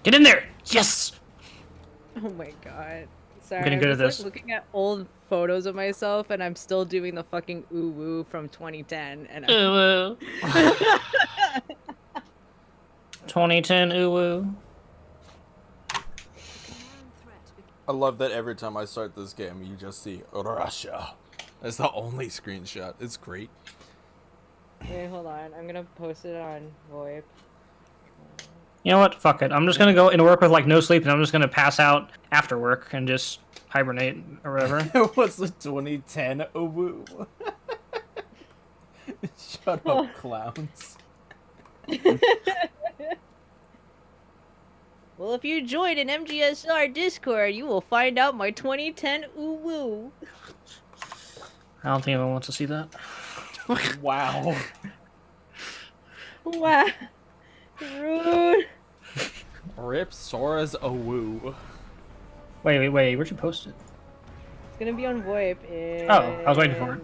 Get in there! Yes! Oh my god. Sorry, getting I'm good at just this. like looking at old photos of myself and I'm still doing the fucking ooh woo from 2010 and I'm 2010 uwu. I love that every time I start this game, you just see Russia. That's the only screenshot. It's great. Wait, hold on. I'm gonna post it on VoIP. You know what? Fuck it. I'm just gonna go into work with like no sleep, and I'm just gonna pass out after work and just hibernate or whatever. What's the 2010 Owu? Shut up, clowns. Well, if you join an MGSR Discord, you will find out my 2010 ooh woo. I don't think anyone wants to see that. Wow. Wow. Rude. Rip Sora's Owu. Wait. Where'd you post it? It's gonna be on VoIP in... Oh, I was waiting for it.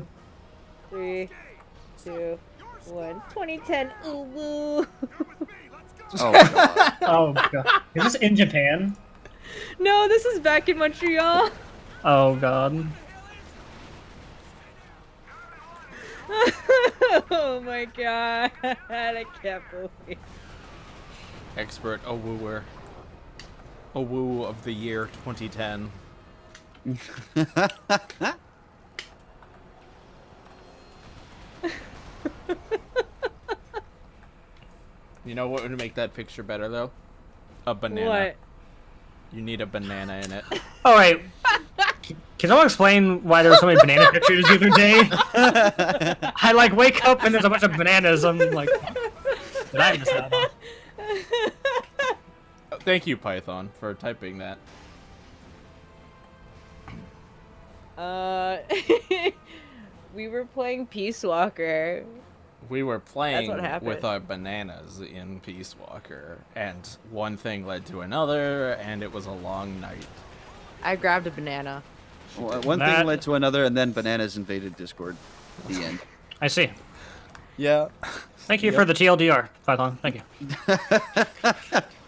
3, 2, 1. 2010 ooh woo. Oh god. Oh god. Is this in Japan? No, this is back in Montreal. Oh god. Oh my god. I can't believe. Expert Owooer. Owu of the year 2010. You know what would make that picture better, though? A banana. What? You need a banana in it. Oh wait. Can someone explain why there were so many banana pictures the other day? I like wake up and there's a bunch of bananas. I'm like, did I miss that? Oh, thank you, Python, for typing that. We were playing Peace Walker. We were playing what happened. with our bananas in Peace Walker, and one thing led to another, and it was a long night. I grabbed a banana. Well, one That- thing led to another, and then bananas invaded Discord. The end. I see. Yeah. Thank you for the TLDR, Python. Thank you.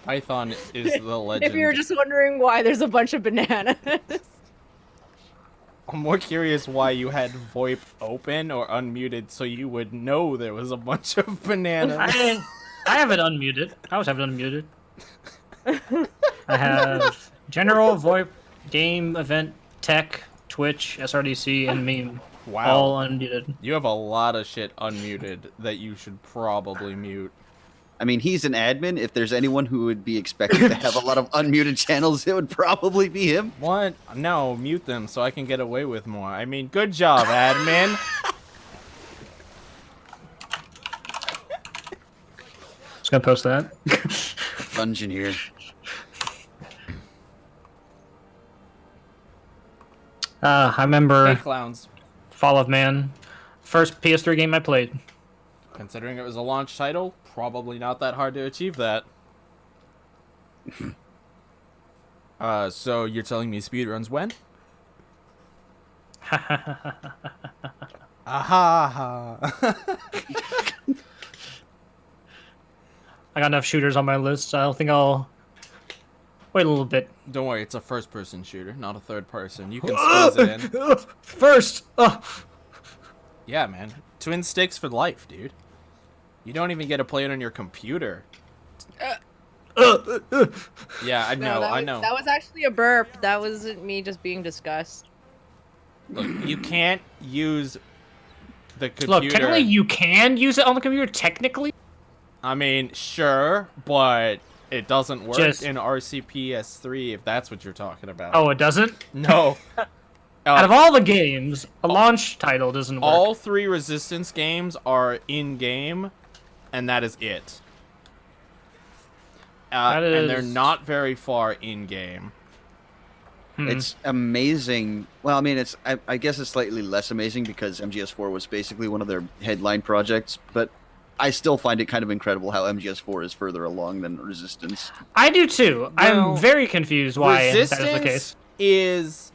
Python is the legend. If you were just wondering why there's a bunch of bananas. I'm more curious why you had VoIP open or unmuted so you would know there was a bunch of bananas. I have it unmuted. I always have it unmuted. I have general, VoIP, game, event, tech, Twitch, SRDC, and meme. Wow. All unmuted. You have a lot of shit unmuted that you should probably mute. I mean, he's an admin. If there's anyone who would be expected to have a lot of unmuted channels, it would probably be him. What? No, mute them so I can get away with more. I mean, good job, admin. Just gonna post that. Dungeon here. I remember Hey, clowns. Fall of Man. First PS3 game I played. Considering it was a launch title, probably not that hard to achieve that. So you're telling me speedruns when? Aha! I got enough shooters on my list, so I don't think I'll wait a little bit. Don't worry, it's a first-person shooter, not a third-person. You can squeeze it in. First! Yeah, man. Twin sticks for life, dude. You don't even get to play it on your computer. Yeah, I know, I know. That was actually a burp. That wasn't me just being disgust. Look, you can't use the computer. Look, technically you can use it on the computer, technically. I mean, sure, but it doesn't work Just- in RCPS3 if that's what you're talking about. Oh, it doesn't? No. Out of all the games, a launch title doesn't work. All 3 Resistance games are in-game, and that is it. And they're is- not very far in-game. It's amazing. Well, I mean, I guess it's slightly less amazing because MGS4 was basically one of their headline projects, but I still find it kind of incredible how MGS4 is further along than Resistance. I do too. Well, I'm very confused why that is the Resistance case. is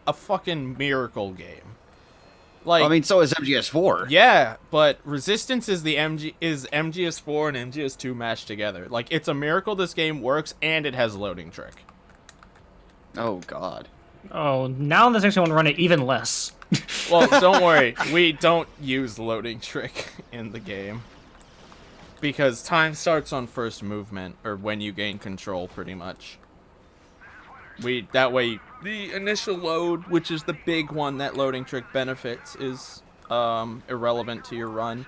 a fucking miracle game. Like, I mean, so is MGS4. yeah, but Resistance is MGS4 and MGS2 mashed together. Like, it's a miracle this game works and it has loading trick. Oh God. Oh, now this makes me want to run it even less. Well, don't worry, we don't use loading trick in the game. Because time starts on first movement, or when you gain control, pretty much. That way, the initial load, which is the big one that loading trick benefits, is irrelevant to your run.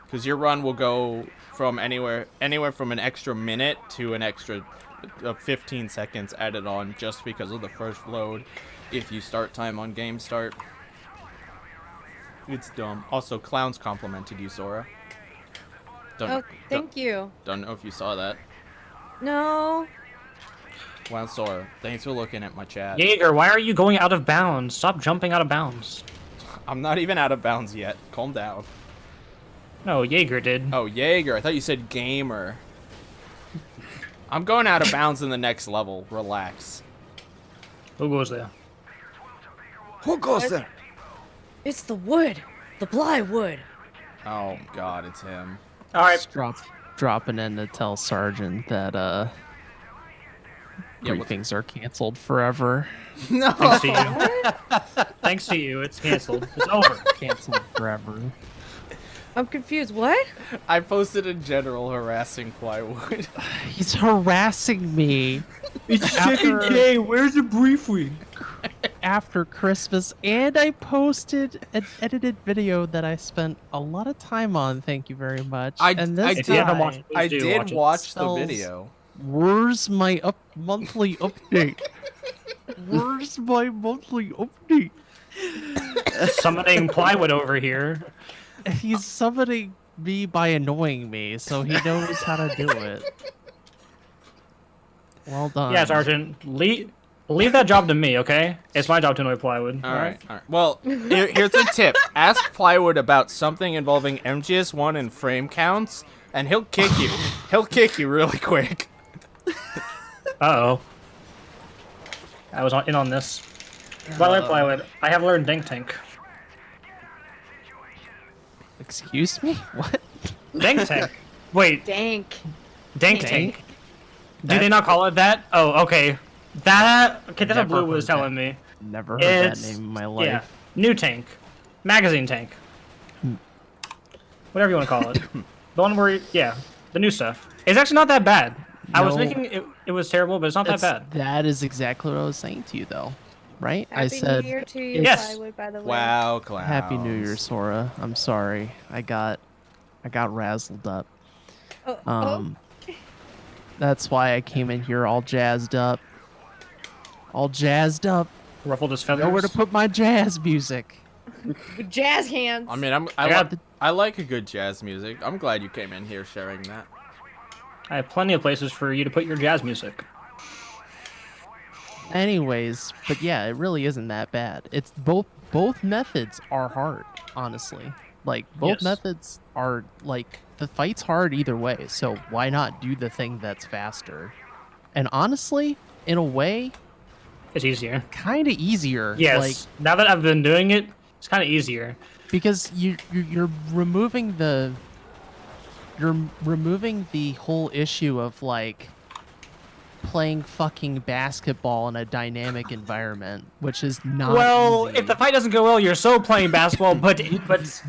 Because your run will go from anywhere from an extra minute to an extra 15 seconds added on just because of the first load if you start time on game start. It's dumb. Also, clowns complimented you, Sora. Oh, thank you. Don't know if you saw that. No. Well, Sora, thanks for looking at my chat. Jaeger, why are you going out of bounds? Stop jumping out of bounds. I'm not even out of bounds yet. Calm down. No, Jaeger did. Oh, Jaeger. I thought you said gamer. I'm going out of bounds in the next level. Relax. Who goes there? Who goes there? It's the wood. The Blywood. Oh, God, it's him. All right. Just dropping in to tell Sergeant that briefings are canceled forever. No. Thanks to you. Thanks to you, it's canceled. It's over. Canceled forever. I'm confused. What? I posted in general harassing Plywood. He's harassing me It's second day. Where's the briefing? after Christmas, and I posted an edited video that I spent a lot of time on. Thank you very much. And this If you haven't guy, watched it, please I do did it. watch the Spells- video. Where's my monthly update? Where's my monthly update? Summoning Plywood over here. He's summoning me by annoying me, so he knows how to do it. Well done. Yeah, Sergeant. Leave that job to me, okay? It's my job to annoy Plywood. All right. Well, here's a tip. Ask Plywood about something involving MGS1 and frame counts, and he'll kick you. He'll kick you really quick. Uh-oh. I was in on this. By the way, Plywood, I have learned Dank Tank. Excuse me? What? Dank Tank? Wait, Dank. Dank Tank? Do they not call it that? Oh, okay. That's what Never Blue was heard that. telling me. Never heard that It's- name in my life. Yeah. New tank. Magazine tank. Whatever you want to call it. The one where, yeah, the new stuff. It's actually not that bad. I was No. thinking it was terrible, but it's not that bad. That is exactly what I was saying to you, though. Right? Happy I said, New Year to you, Yes. Plywood, by the way. Wow, clowns. Happy New Year, Sora. I'm sorry. I got razzled up. Oh, That's why I came in here all jazzed up. All jazzed up. Ruffled his feathers. Nowhere to put my jazz music. with jazz hands. I mean, I like a good jazz music. I'm glad you came in here sharing that. I have plenty of places for you to put your jazz music. Anyways, but yeah, it really isn't that bad. It's both methods are hard, honestly. Like both Yes. methods are like the fight's hard either way, so why not do the thing that's faster? And honestly, in a way, It's easier. kind of easier. Yes. Like Now that I've been doing it, it's kind of easier. because you're removing the whole issue of like playing fucking basketball in a dynamic environment, which is not Well, easy. if the fight doesn't go well, you're still playing basketball, but in a that's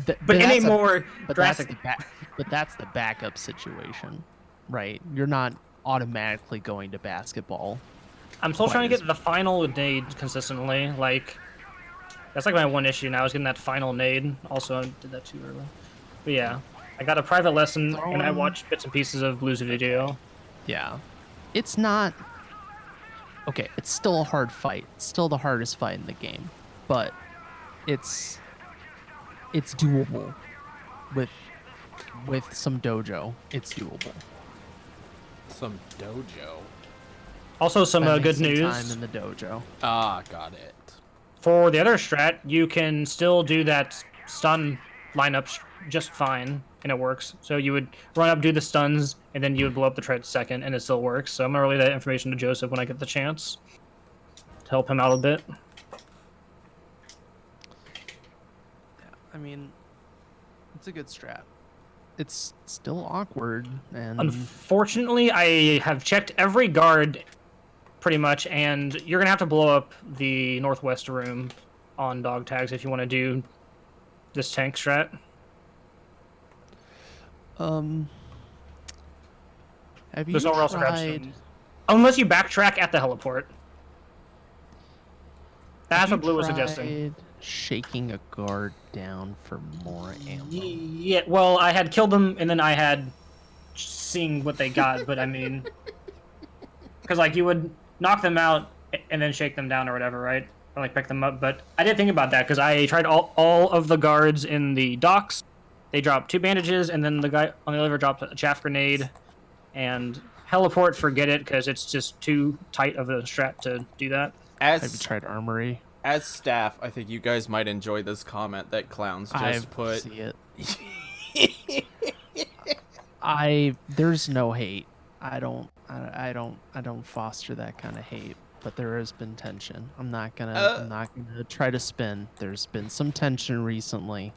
more but that's drastic. the backup situation, right? You're not automatically going to basketball. I'm still trying to players. get the final nade consistently. Like, that's like my one issue now is getting that final nade. Also, I did that too early. But yeah, I got a private lesson and I watched bits and pieces of Blue's video. Yeah. It's not okay, it's still a hard fight. It's still the hardest fight in the game. But it's doable with some dojo. It's doable. Some dojo. Also, some Spending good some news. time in the dojo. Ah, got it. For the other strat, you can still do that stun lineup just fine, and it works. So you would run up, do the stuns, and then you would blow up the tread second, and it still works. So I'm gonna relay that information to Joseph when I get the chance to help him out a bit. I mean, it's a good strat. It's still awkward, and Unfortunately, I have checked every guard pretty much, and you're gonna have to blow up the northwest room on dog tags if you want to do this tank strat. have you There's nowhere else to grab tried? stones. Unless you backtrack at the heliport. That's have what you Blue was suggesting. tried shaking a guard down for more ammo. Yeah, well, I had killed them, and then I had seeing what they got, but I mean... Because, like, you would knock them out and then shake them down or whatever, right? Or, like, pick them up, but I didn't think about that, because I tried all of the guards in the docks. They dropped 2 bandages, and then the guy on the elevator dropped a chaff grenade, and heliport, forget it, because it's just too tight of a strat to do that. Have you As tried armory? as staff, I think you guys might enjoy this comment that Clowns just I put. see it. There's no hate. I don't foster that kind of hate, but there has been tension. I'm not gonna try to spin. There's been some tension recently,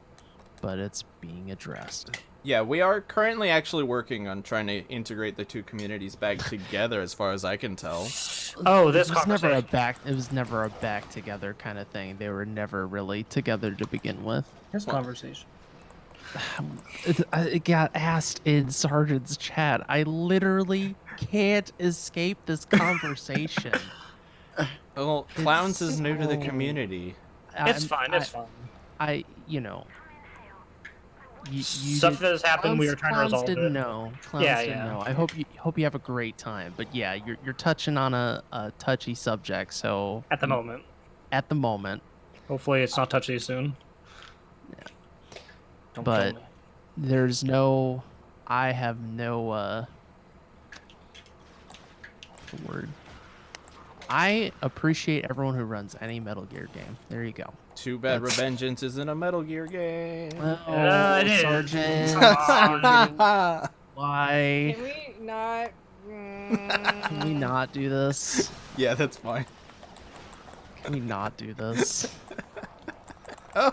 but it's being addressed. Yeah, we are currently actually working on trying to integrate the two communities back together, as far as I can tell. Oh, this it was never conversation. it was never a back together kind of thing. They were never really together to begin with. This conversation. It got asked in Sergeant's chat. I literally can't escape this conversation. Well, Clowns is It's new to the so- community. It's fine, it's fine. You know. You Stuff that has happened, we were trying to Clowns resolve didn't it. know. Clowns Yeah, didn't yeah. know. I hope you have a great time. But yeah, you're touching on a touchy subject. So At the moment. at the moment, Hopefully it's not touchy soon. Don't kill But- me. there's no. I have no. What's the word? I appreciate everyone who runs any Metal Gear game. There you go. Too bad That's- Revengeance isn't a Metal Gear game. Oh, it is. Sergeant. Come on. Why Can we not? can we not do this? Yeah, that's fine. Can we not do this?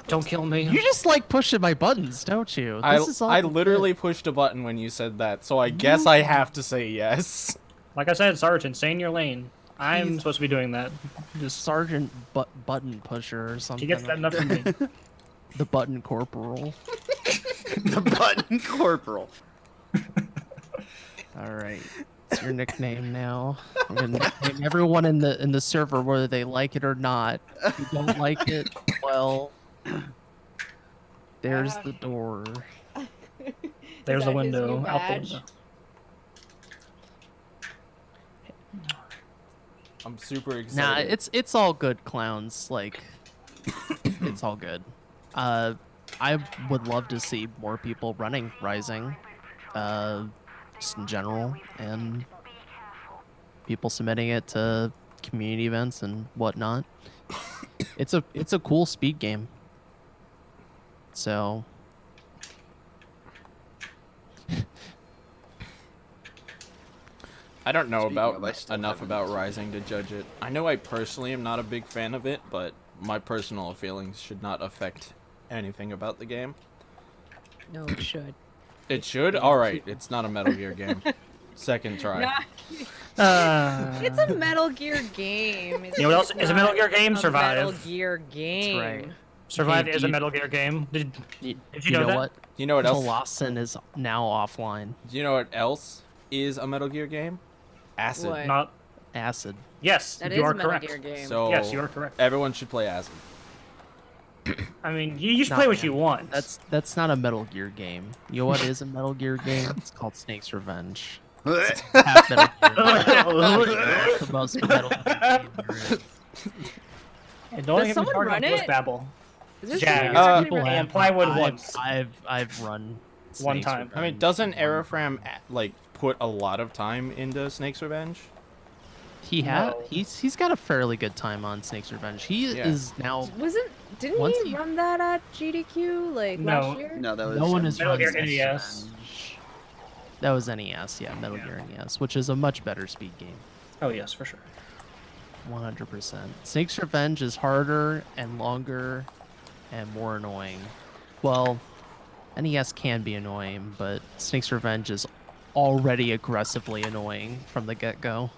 Don't kill me. You just like pushing my buttons, don't you? This is all I good. literally pushed a button when you said that, so I guess I have to say yes. Like I said, Sergeant, stay in your lane. I'm He's- supposed to be doing that. Just Sergeant button pusher or something. he gets that enough from me. The button corporal. The button corporal. All right, it's your nickname now. I'm gonna nickname everyone in the server, whether they like it or not. If you don't like it, well, there's the door. There's that the his new window. Out the badge? window. I'm super excited. Nah, it's all good, clowns. Like, it's all good. I would love to see more people running Rising, just in general, and people submitting it to community events and whatnot. It's a cool speed game. So I don't know Speaking about of, I still enough haven't about seen it. Rising to judge it. I know I personally am not a big fan of it, but my personal feelings should not affect anything about the game. No, it should. It should? Alright, it's not a Metal Gear game. Second try. It's a Metal Gear game. It's You know what just else is a Metal not Gear game? a Survive. Metal Gear game. right. Survive Hey, is do a you- Metal Gear game. Did you, you know that? what? You know what else? Lawson is now offline. Do you know what else is a Metal Gear game? Acid. What? Not. Acid. Yes, That you is are a Metal correct. Gear game. So Yes, you are correct. everyone should play Acid. I mean, you just Not play what man. you want. That's not a Metal Gear game. You know what is a Metal Gear game? It's called Snake's Revenge. Half Metal Gear. It's the most Metal Gear game there is. And don't Does get me someone started on run Ghost it? Babel. Is there Yeah. someone who's actually People running and it? Plywood I've- once. I've run One Snake's time. I mean, Revenge doesn't once. Aerofram like put a lot of time into Snake's Revenge? He had No. he's got a fairly good time on Snake's Revenge. He Yeah. is now Didn't Once he he- run that at GDQ like No. last year? No, that was no one has Metal run Gear Snake's NES. Revenge. That was NES, yeah, Metal Gear NES, which is a much better speed game. Oh yes, for sure. 100%. Snake's Revenge is harder and longer and more annoying. well, NES can be annoying, but Snake's Revenge is already aggressively annoying from the get-go.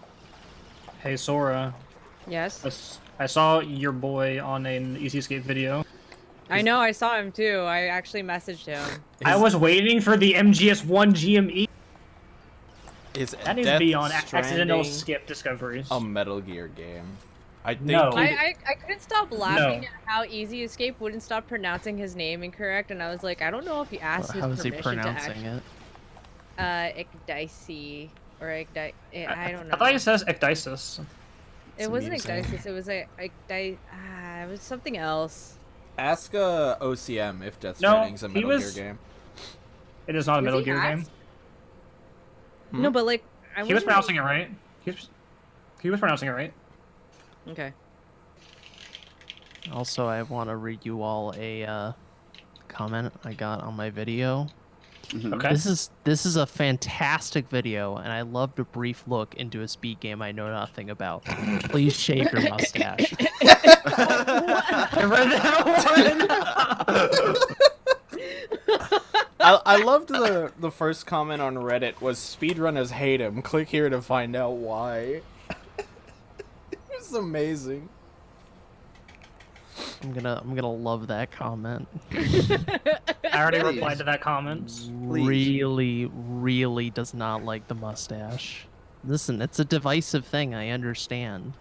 Hey Sora, Yes. I saw your boy on an Easy Escape video. I know, I saw him too. I actually messaged him. I was waiting for the MGS1 GME. Is That needs to Death be on accidental Stranding skip discoveries. a Metal Gear game? I think No. it- I couldn't stop laughing No. at how Easy Escape wouldn't stop pronouncing his name incorrect, and I was like, I don't know if he asked his How is he permission to pronouncing it? Ecdysi or Ecdy. I don't know. I thought it says Ecdysis. It wasn't It's amusing. Ecdysis. It was it was something else. Ask OCM if Death No, Stranding's a he Metal was- Gear game. It is not a Was Metal he Gear game. asked? Hmm? No, but like He was pronouncing it right. He was pronouncing it right. Okay. Also, I want to read you all a comment I got on my video. Okay. This is a fantastic video, and I loved a brief look into a speed game I know nothing about. Please shave your mustache. I read that one. I loved the first comment on Reddit was speedrunners hate him. Click here to find out why. It's amazing. I'm gonna love that comment. I already Please. replied to that comment. Please. Really does not like the mustache. Listen, it's a divisive thing, I understand.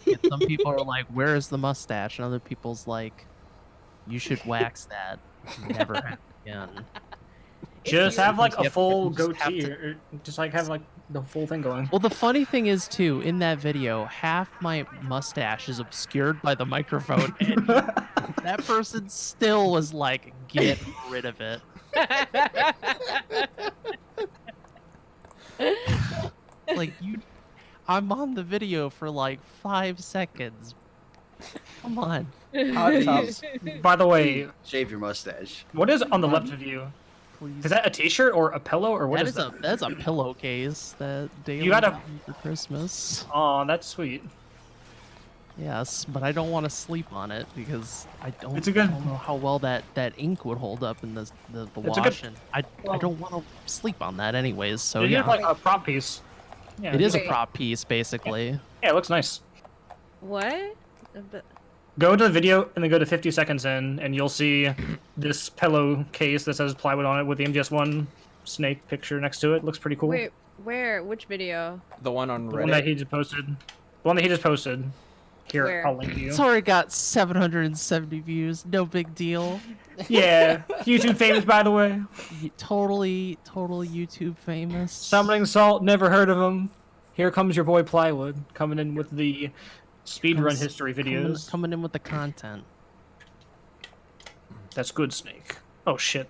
Yet some people are like, where is the mustache? And other people's like, you should wax that. Never happen again. Just you- have like a Yep, full you just have goatee, to- or just like have like the full thing going. Well, the funny thing is, too, in that video, half my mustache is obscured by the microphone, and that person still was like, get rid of it. Like, I'm on the video for like 5 seconds. Come on. Hot tubs. By the way, Shave your mustache. what is on the left of you? Please. Is that a T-shirt or a pillow or what That is is that's a pillowcase that Daily You gotta- got me for Christmas. Oh, that's sweet. Yes, but I don't want to sleep on it because I don't, It's a good- I don't know how well that ink would hold up in the It's a good- wash, and I well- don't want to sleep on that anyways. So You yeah, need like a prop piece. Yeah, it is a Okay. prop piece basically. Yeah, it looks nice. What? But Go to the video and then go to 50 seconds in, and you'll see this pillow case that says plywood on it with the MGS1 snake picture next to it. Looks pretty cool. wait, where? Which video? The one on The one that Reddit. he just posted. The one that he just posted. Here, Where? I'll link you. It's already got 770 views. No big deal. Yeah, YouTube famous, by the way. Totally YouTube famous. Summoning Salt, never heard of him. Here comes your boy Plywood, coming in with the speedrun Comes- history videos. coming in with the content. That's good, Snake. Oh, shit.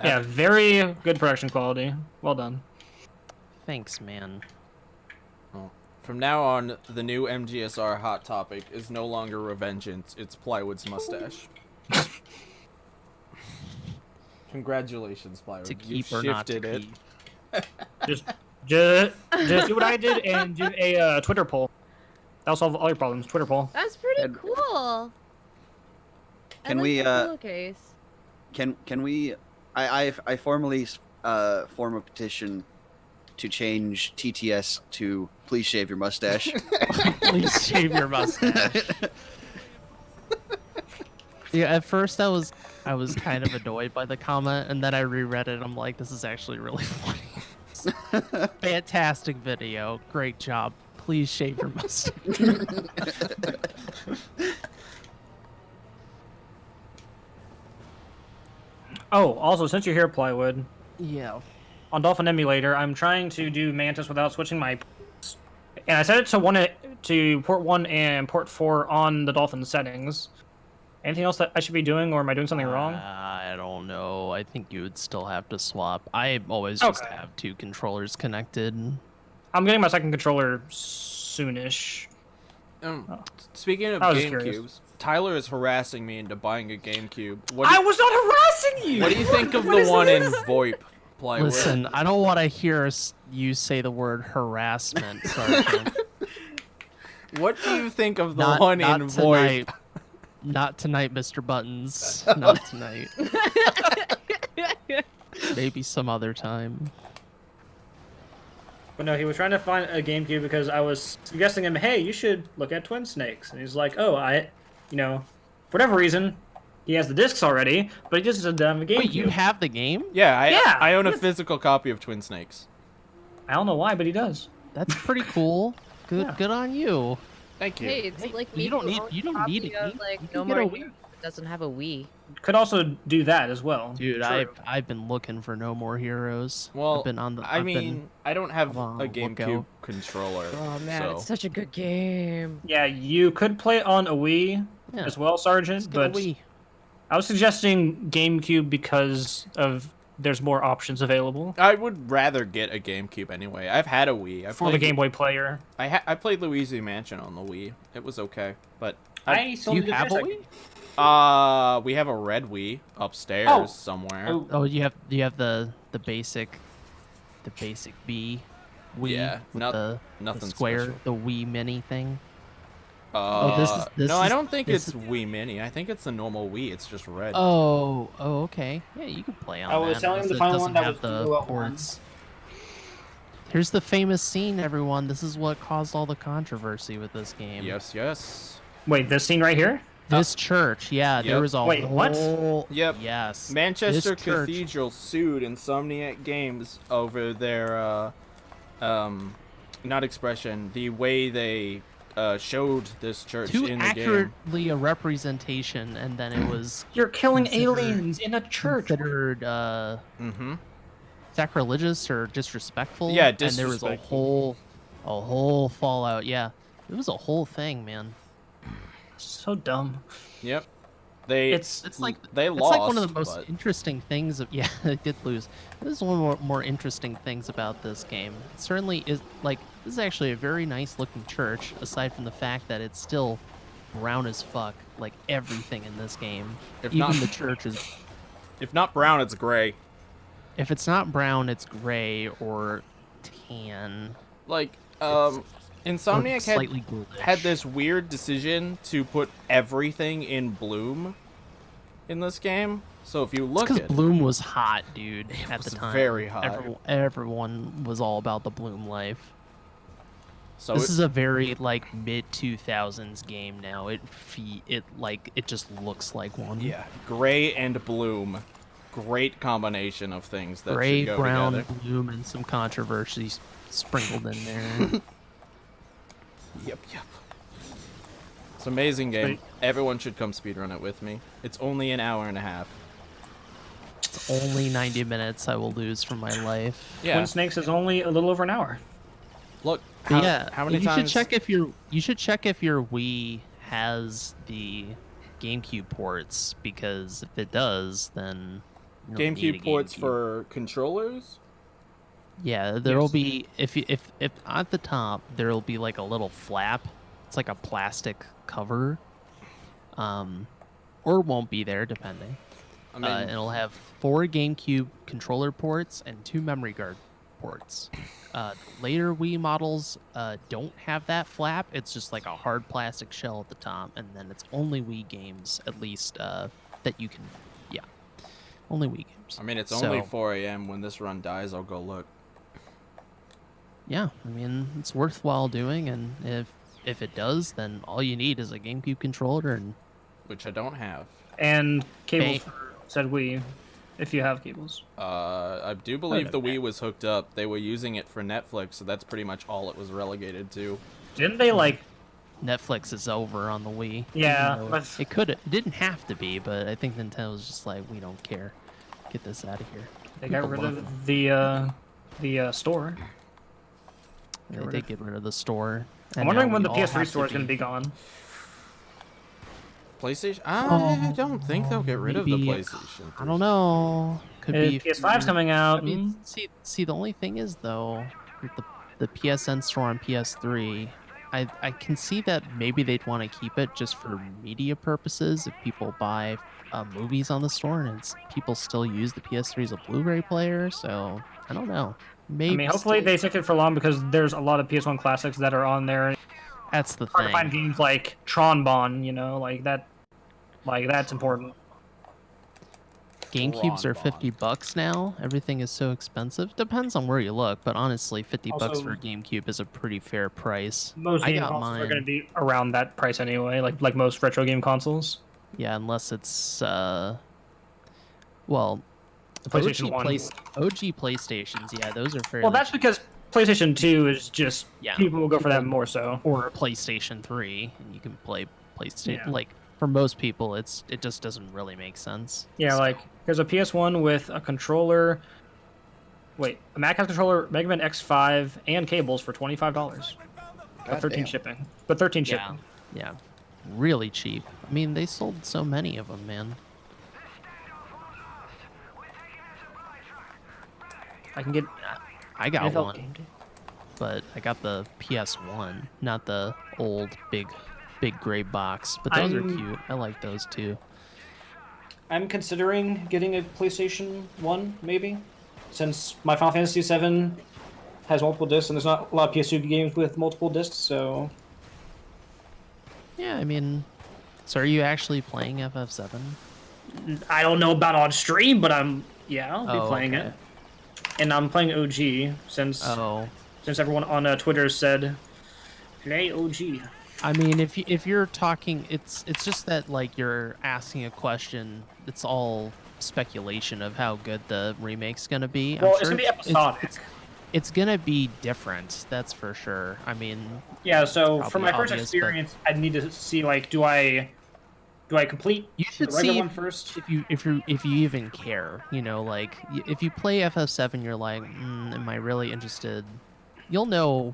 Yeah, very good production quality. Well done. Thanks, man. From now on, the new MGSR hot topic is no longer Revengeance, it's Plywood's mustache. Congratulations, Plywood. To You keep or not to shifted it. keep. Just do what I did and do a Twitter poll. That'll solve all your problems. Twitter poll. That's pretty And- cool. Can I like we, the pillowcase. Can we? I formally form a petition to change TTS to please shave your mustache. Please shave your mustache. Yeah, at first I was kind of annoyed by the comment, and then I reread it. And I'm like, this is actually really funny. Fantastic video, great job. Please shave your mustache. Oh, also, since you're here, Plywood, Yeah. on Dolphin Emulator, I'm trying to do Mantis without switching my ports. And I set it to port 1 and port 4 on the Dolphin settings. Anything else that I should be doing, or am I doing something wrong? I don't know. I think you would still have to swap. I always just Okay. have 2 controllers connected. I'm getting my second controller soonish. Speaking of I was just curious. GameCubes, Tyler is harassing me into buying a GameCube. I was not harassing you! What do you think of What the is one in this? VoIP, Plywood? Listen, I don't want to hear you say the word harassment, Sergeant. What do you think of the Not- one not in tonight. VoIP? Not tonight, Mr. Buttons. Not tonight. Maybe some other time. But no, he was trying to find a GameCube because I was suggesting him, hey, you should look at Twin Snakes. And he's like, oh, for whatever reason, he has the discs already, but he just doesn't have a GameCube. Wait, you have the game? Yeah, Yeah. I own a physical copy of Twin Snakes. I don't know why, but he does. That's pretty cool. Good, Yeah. good on you. Thank you. Hey, it's like me you don't who need- owns you don't a need copy a of, Wii. like You No can get More a Heroes that doesn't have a Wii. Could also do that as well. Dude, True. I've been looking for No More Heroes. Well, I've been on the. I I've mean, been I don't have on a the lookout. GameCube controller. Oh man, so. it's such a good game. Yeah, you could play it on a Wii Yeah. as well, Sergeant, Get a but Wii. I was suggesting GameCube because of there's more options available I would rather get a GameCube anyway. I've had a Wii. for the Game Boy player. I played Luigi Mansion on the Wii. It was okay, but I still Do need you to have a finish Wii? we have a red Wii upstairs Oh. somewhere. Oh. Oh, you have the basic B Wii Yeah, with not- the nothing square, special. the Wii Mini thing. No, I is- don't think this it's Wii Mini. I think it's the normal Wii. It's just red. Oh, okay. Yeah, you can play on I was that. telling him because to it find doesn't one that have was the dual at ports. Here's the famous scene, everyone. This is what caused all the controversy with this game. Yes, yes. Wait, this scene right here? This church, yeah, there Yep. was a Wait, what? whole... Yep. Yes. Manchester this church- Cathedral sued Insomniac Games over their, not expression, the way they showed this church Too in the game. accurately a representation, and then it was You're killing Considered- aliens in a church. considered Mm-hmm. sacrilegious or disrespectful. Yeah, And there was a disrespectful. whole fallout. Yeah, it was a whole thing, man. So dumb. Yep. They It's like they It's lost. like one of the most but- interesting things. Yeah, they did lose. This is one of the more interesting things about this game. It certainly is like this is actually a very nice looking church. Aside from the fact that it's still brown as fuck, like everything in this game. If Even not- the church is. If not brown, it's gray. If it's not brown, it's gray or tan. Like, or Insomniac slightly bluish. had this weird decision to put everything in bloom in this game. So if you look Because at Bloom was hot, dude. At was the time, very hot. Everyone was all about the Bloom life. so This it- is a very like mid 2000s game now. It just looks like one. yeah, gray and bloom, great combination of things that Gray, should go brown, together. bloom, and some controversies sprinkled in there. Yep. It's an amazing game. Sweet. Everyone should come speedrun it with me. It's only an hour and a half. It's only 90 minutes I will lose from my life. Yeah. Twin Snakes is only a little over an hour. Look, But yeah, how many you times? should check if your Wii has the GameCube ports, because if it does, then you don't need a GameCube ports GameCube. for controllers. Yeah, there'll Yes. be if at the top there'll be like a little flap. It's like a plastic cover, or won't be there depending. I mean, It'll have 4 GameCube controller ports and 2 memory card ports. Later Wii models don't have that flap. It's just like a hard plastic shell at the top, and then it's only Wii games, at least that you can. Yeah, only Wii games. I mean, it's only So- 4 a.m. When this run dies, I'll go look. Yeah, I mean it's worthwhile doing, and if it does, then all you need is a GameCube controller, and Which I don't have. And cables Hey. for said Wii, if you have cables. I do believe the Okay. Wii was hooked up. They were using it for Netflix, so that's pretty much all it was relegated to. Didn't they like? Netflix is over on the Wii. Yeah, even though but- it didn't have to be, but I think Nintendo was just like, we don't care. Get this out of here. They got People rid love of the store. They rid did of- get rid of the store. I'm and wondering now when we the all PS3 have store is going to be gone. PlayStation? I don't think they'll get rid of the maybe- PlayStation. I don't know. Could be. PS5's coming out. I mean, see, the only thing is though, with the PSN store on PS3, I can see that maybe they'd want to keep it just for media purposes. If people buy movies on the store, and people still use the PS3 as a Blu-ray player, so I don't know. Maybe. I mean, hopefully still- they stick it for long because there's a lot of PS1 classics that are on there. That's the Hard to find thing. games like Tron Bon, like that. Like that's important. GameCubes are Ron Bond. $50 now. Everything is so expensive. Depends on where you look, but honestly, $50 Also- for a GameCube is a pretty fair price. Most I game got consoles are going to mine. be around that price anyway. Like most retro game consoles. Yeah, unless it's well, The PlayStation OG, 1. OG PlayStations. Yeah, those are fairly. Well, that's because PlayStation 2 is just Yeah. people will go for that more so. or PlayStation 3, and you can play PlayStation. Yeah. Like for most people, it just doesn't really make sense. Yeah, So, like there's a PS1 with a controller. Wait, a Mac has controller, Mega Man X5, and cables for $25. But 13 Goddamn. shipping. But 13 yeah, shipping. yeah, really cheap. I mean, they sold so many of them, man. I can get. I got NFL one, Game Day. but I got the PS1, not the old big gray box. But those are I'm- cute. I like those too. I'm considering getting a PlayStation 1, maybe. Since my Final Fantasy VII has multiple discs, and there's not a lot of PS2 games with multiple discs, so. Yeah, I mean, so are you actually playing FF7? I don't know about on stream, but I'll be Oh, playing okay. it. And I'm playing OG since Oh, everyone on Twitter said, play OG. I mean, if you're talking, it's just that like you're asking a question. It's all speculation of how good the remake's gonna be. I'm Well, sure it's gonna be it's- episodic. It's gonna be different, that's for sure. I mean, Yeah, so It's from my probably first obvious, but- experience, I need to see like, do I complete you the should regular see one first? if you even care. You know, like if you play FF7, you're like, am I really interested? You'll know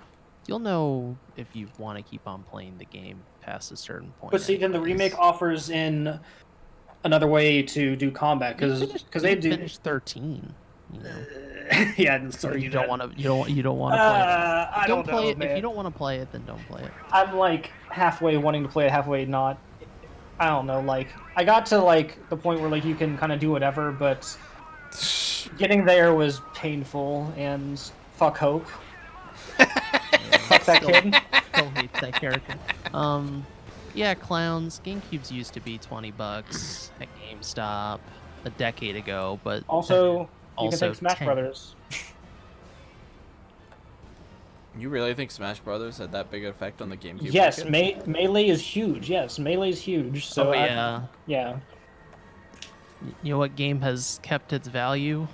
if you want to keep on playing the game past a certain point. But see, then the anyways. remake offers in another way to do combat because they You do. finish 13. You know, Yeah, so or you don't want to. You don't want to play it. I don't play know, it man. if you don't want to play it. Then don't play it. I'm like halfway wanting to play it, halfway not. I don't know. Like I got to like the point where like you can kind of do whatever, but getting there was painful and fuck Hope. Fuck that kid. Still hate that character. Yeah, clowns. GameCubes used to be $20 at GameStop a decade ago, but Also, you can Also thank Smash 10. Brothers. You really think Smash Brothers had that big effect on the GameCube? Yes, market? Melee is huge. Yes, Melee is huge. So oh I- yeah. yeah, You know what game has kept its value?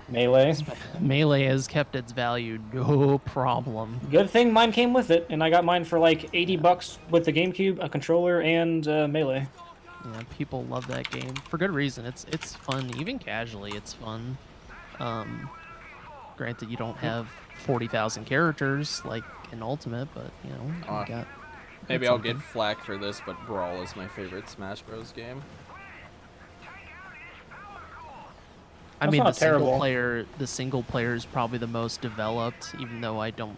Melee. Melee has kept its value, no problem. Good thing mine came with it, and I got mine for like $80 with the GameCube, a controller, and Melee. Yeah, people love that game for good reason. It's fun, even casually. It's fun. Granted, you don't have 40,000 characters like in Ultimate, but you know, you got. Maybe got I'll get something. flack for this, but Brawl is my favorite Smash Bros. Game. I That's mean, not terrible. the single player is probably the most developed, even though I don't.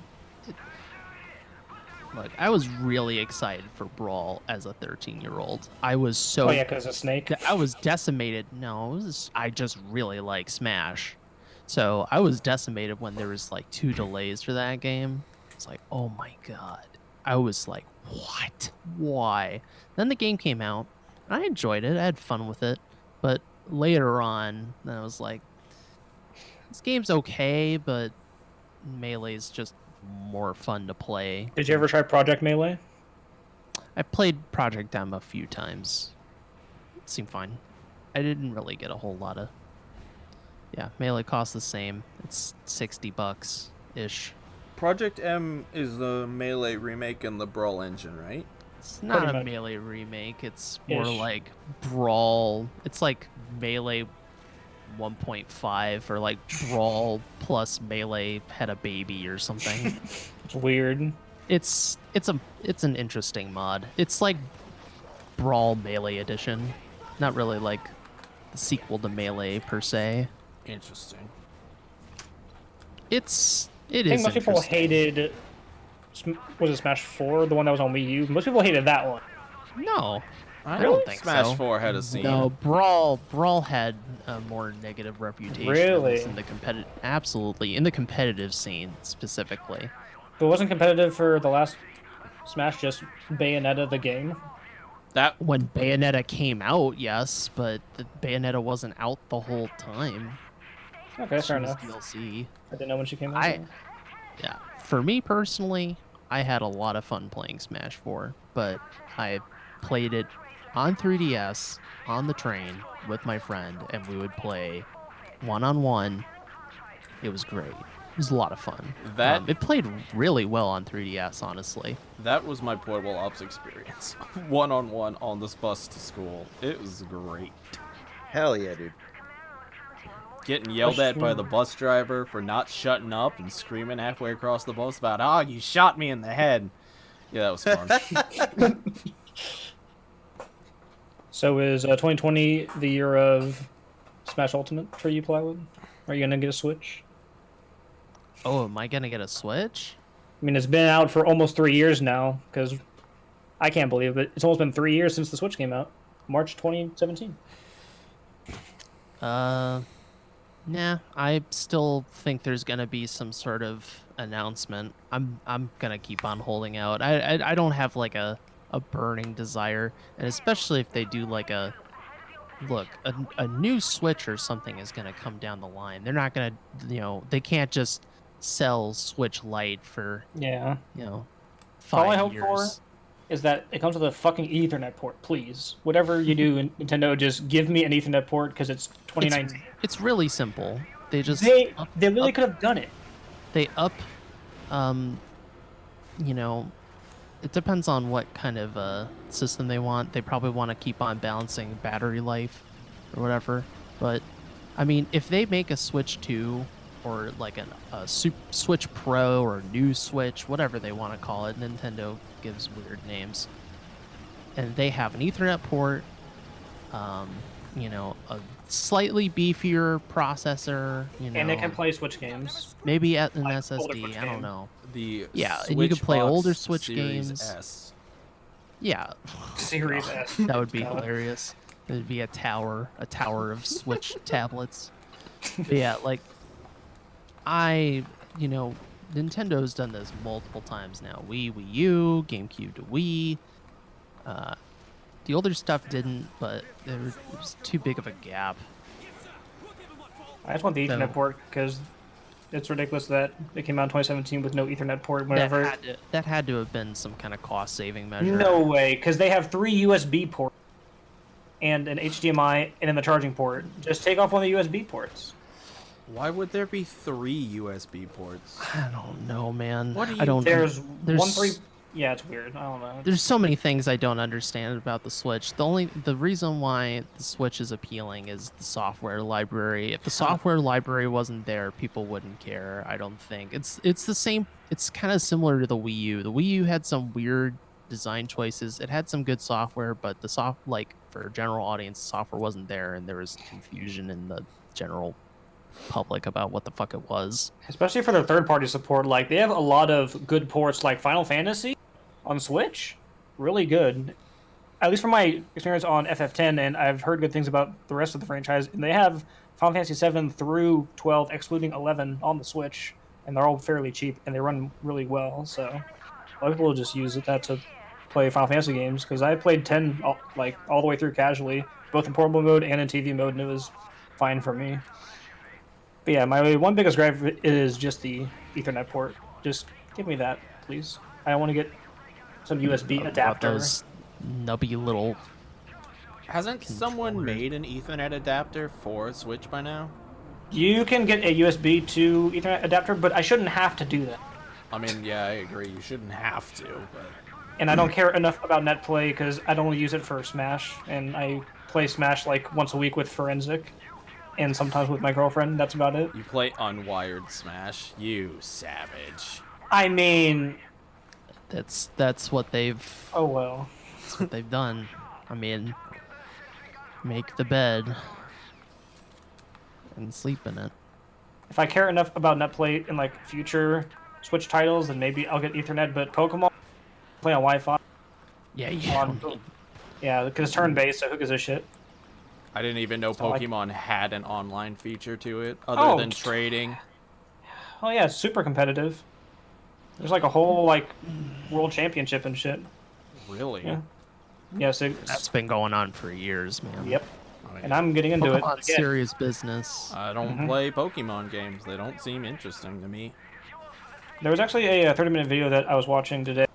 Look, I was really excited for Brawl as a 13-year-old. I was so. Oh yeah, because of Snake. I was decimated. No, I just really like Smash. So I was decimated when there was like 2 delays for that game. It's like, oh my god. I was like, what? Why? Then the game came out. And I enjoyed it. I had fun with it. But later on, then I was like, this game's okay, but Melee's just more fun to play. Did you ever try Project Melee? I played Project M a few times. It seemed fine. I didn't really get a whole lot of. Yeah, Melee costs the same. It's $60 ish. Project M is the Melee remake in the Brawl engine, right? It's not Pretty a much. Melee remake. It's more Ish. like Brawl. It's like Melee 1.5 or like Brawl plus Melee had a baby or something. It's weird. It's an interesting mod. It's like Brawl Melee Edition, not really like the sequel to Melee per se. Interesting. It I is think most people interesting. hated. Was it Smash 4, the one that was on Wii U? Most people hated that one. No, I don't don't think Smash so. 4 had a scene. no, Brawl had a more negative reputation. Really? In the absolutely in the competitive scene specifically. But it wasn't competitive for the last Smash, just Bayonetta the game. That When Bayonetta came out, yes, but the Bayonetta wasn't out the whole time. Okay, She fair was enough. DLC. I didn't know when she came out. I Yeah, for me personally, I had a lot of fun playing Smash 4, but I played it on 3DS on the train with my friend, and we would play one-on-one. It was great. It was a lot of fun. That- It played really well on 3DS, honestly. that was my Portable Ops experience. One-on-one on this bus to school. It was great. Hell yeah, dude. Getting yelled at by the bus driver for not shutting up and screaming halfway across the bus about, "Oh, you shot me in the head." Yeah, that was fun. So is 2020 the year of Smash Ultimate for you, Plywood? Are you gonna get a Switch? Oh, am I gonna get a Switch? I mean, it's been out for almost 3 years now. Because I can't believe it. It's almost been 3 years since the Switch came out, March 2017. Nah, I still think there's gonna be some sort of announcement. I'm gonna keep on holding out. I don't have like a burning desire, and especially if they do like a new Switch or something is gonna come down the line. They're not gonna, they can't just sell Switch Lite for Yeah. 5 All I hope years. for is that it comes with a fucking Ethernet port, please. Whatever you do, Nintendo, just give me an Ethernet port because it's 2019. It's really simple. They just They really could have done it. they up it depends on what kind of system they want. They probably want to keep on balancing battery life or whatever, but I mean, if they make a Switch 2 or like a Switch Pro or new Switch, whatever they want to call it, Nintendo gives weird names, and they have an Ethernet port, a slightly beefier processor, And it can play Switch games. maybe at an like older SSD. Switch I don't game. know. The Yeah, and you could play Switchbox older Switch Series games. S. Yeah, Series S. that would be God. hilarious. It'd be a tower of Switch tablets. But yeah, like Nintendo's done this multiple times now. Wii U, GameCube to Wii. The older stuff didn't, but there was too big of a gap. I just want the Ethernet So- port because it's ridiculous that it came out in 2017 with no Ethernet port. Whenever That had to have been some kind of cost-saving measure. no way, because they have 3 USB ports and an HDMI and then the charging port. Just take off one of the USB ports. Why would there be 3 USB ports? I don't know, man. What do I you- don't. There's there's 1 3. Yeah, it's weird. I don't know. There's so many things I don't understand about the Switch. The reason why the Switch is appealing is the software library. If the software library wasn't there, people wouldn't care. I don't think it's the same. It's kind of similar to the Wii U. The Wii U had some weird design choices. It had some good software, but for a general audience, the software wasn't there, and there was confusion in the general public about what the fuck it was. Especially for their third-party support, like they have a lot of good ports, like Final Fantasy on Switch. Really good. At least from my experience on FF10, and I've heard good things about the rest of the franchise. And they have Final Fantasy 7 through 12, excluding 11, on the Switch, and they're all fairly cheap and they run really well. So a lot of people just use that to play Final Fantasy games because I played 10 all the way through casually, both in portable mode and in TV mode, and it was fine for me. But yeah, my one biggest gripe is just the Ethernet port. Just give me that, please. I want to get some USB About adapter. those nubby little. Hasn't someone made an Ethernet adapter for Switch by now? You can get a USB to Ethernet adapter, but I shouldn't have to do that. I mean, yeah, I agree. You shouldn't have to, but And I don't care enough about NetPlay because I don't use it for Smash, and I play Smash like once a week with Forensic, and sometimes with my girlfriend. That's about it. you play unwired Smash. You savage. I mean, That's what they've oh well. That's what they've done. I mean, make the bed and sleep in it. If I care enough about NetPlay in like future Switch titles, then maybe I'll get Ethernet. But Pokemon play on Wi-Fi. Yeah, you On, don't need- yeah, because it's turn-based, so who gives a shit? I didn't even know So, like- Pokemon had an online feature to it, other Oh, than trading. Oh yeah, it's super competitive. There's like a whole like world championship and shit. Really? Yeah. Yes, That's been going on for years, man. yep. And I'm getting into it. Pokemon's Again, serious business. I don't play Pokemon games. They don't seem interesting to me. there was actually a 30-minute video that I was watching today.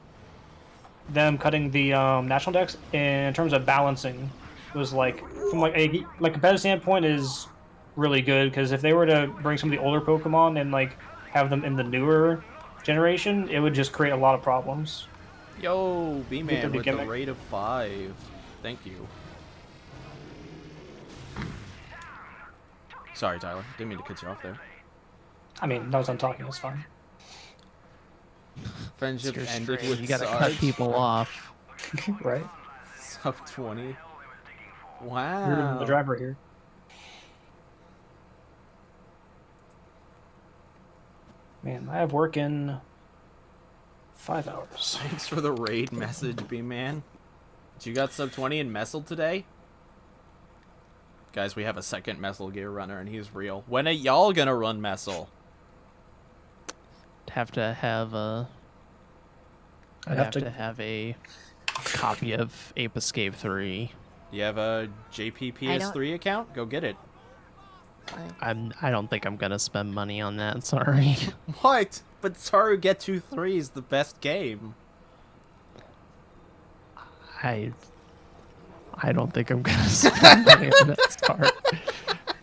Them cutting the national decks in terms of balancing. It was like from like a competitive standpoint is really good because if they were to bring some of the older Pokemon and like have them in the newer generation, it would just create a lot of problems. Yo, B-Man the with the gimmick. rate of 5. Thank you. Sorry, Tyler. Didn't mean to cut you off there. I mean, no, I'm talking. It's fine. Friendship Your ended stream, with you gotta cut Sarge. people off. Right? Sub 20. You're Wow. the driver here. Man, I have work in 5 hours. Thanks for the raid message, B-Man. You got sub 20 in Messel today? Guys, we have a second Messel Gear runner, and he's real. When are y'all gonna run Messel? Have to have a. I have to have a copy of Ape Escape 3. You have a JPPS3 account? Go get it. I don't think I'm gonna spend money on that. Sorry. What? But Saru Get 2-3 is the best game. I don't think I'm gonna spend money on that. Sorry.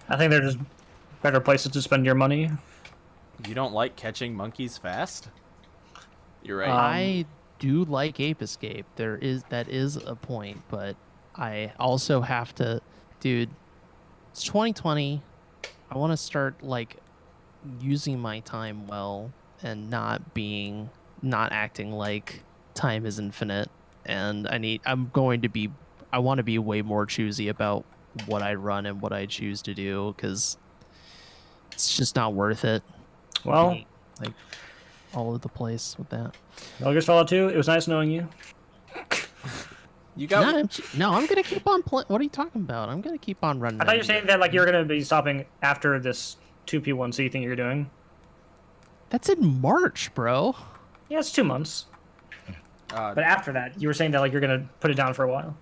I think they're just better places to spend your money. You don't like catching monkeys fast? You're right. I do like Ape Escape. That is a point, but I also have to, dude. It's 2020. I want to start like using my time well and not acting like time is infinite. And I want to be way more choosy about what I run and what I choose to do because it's just not worth it. Well, Like all over the place with that. Metal Gear Solid 2, it was nice knowing you. You got No, I'm gonna keep on playing. What are you talking about? I'm gonna keep on running. I thought you were MGS. saying that like you were going to be stopping after this 2P1C thing you're doing. That's in March, bro. Yeah, it's 2 months. But after that, you were saying that like you're going to put it down for a while.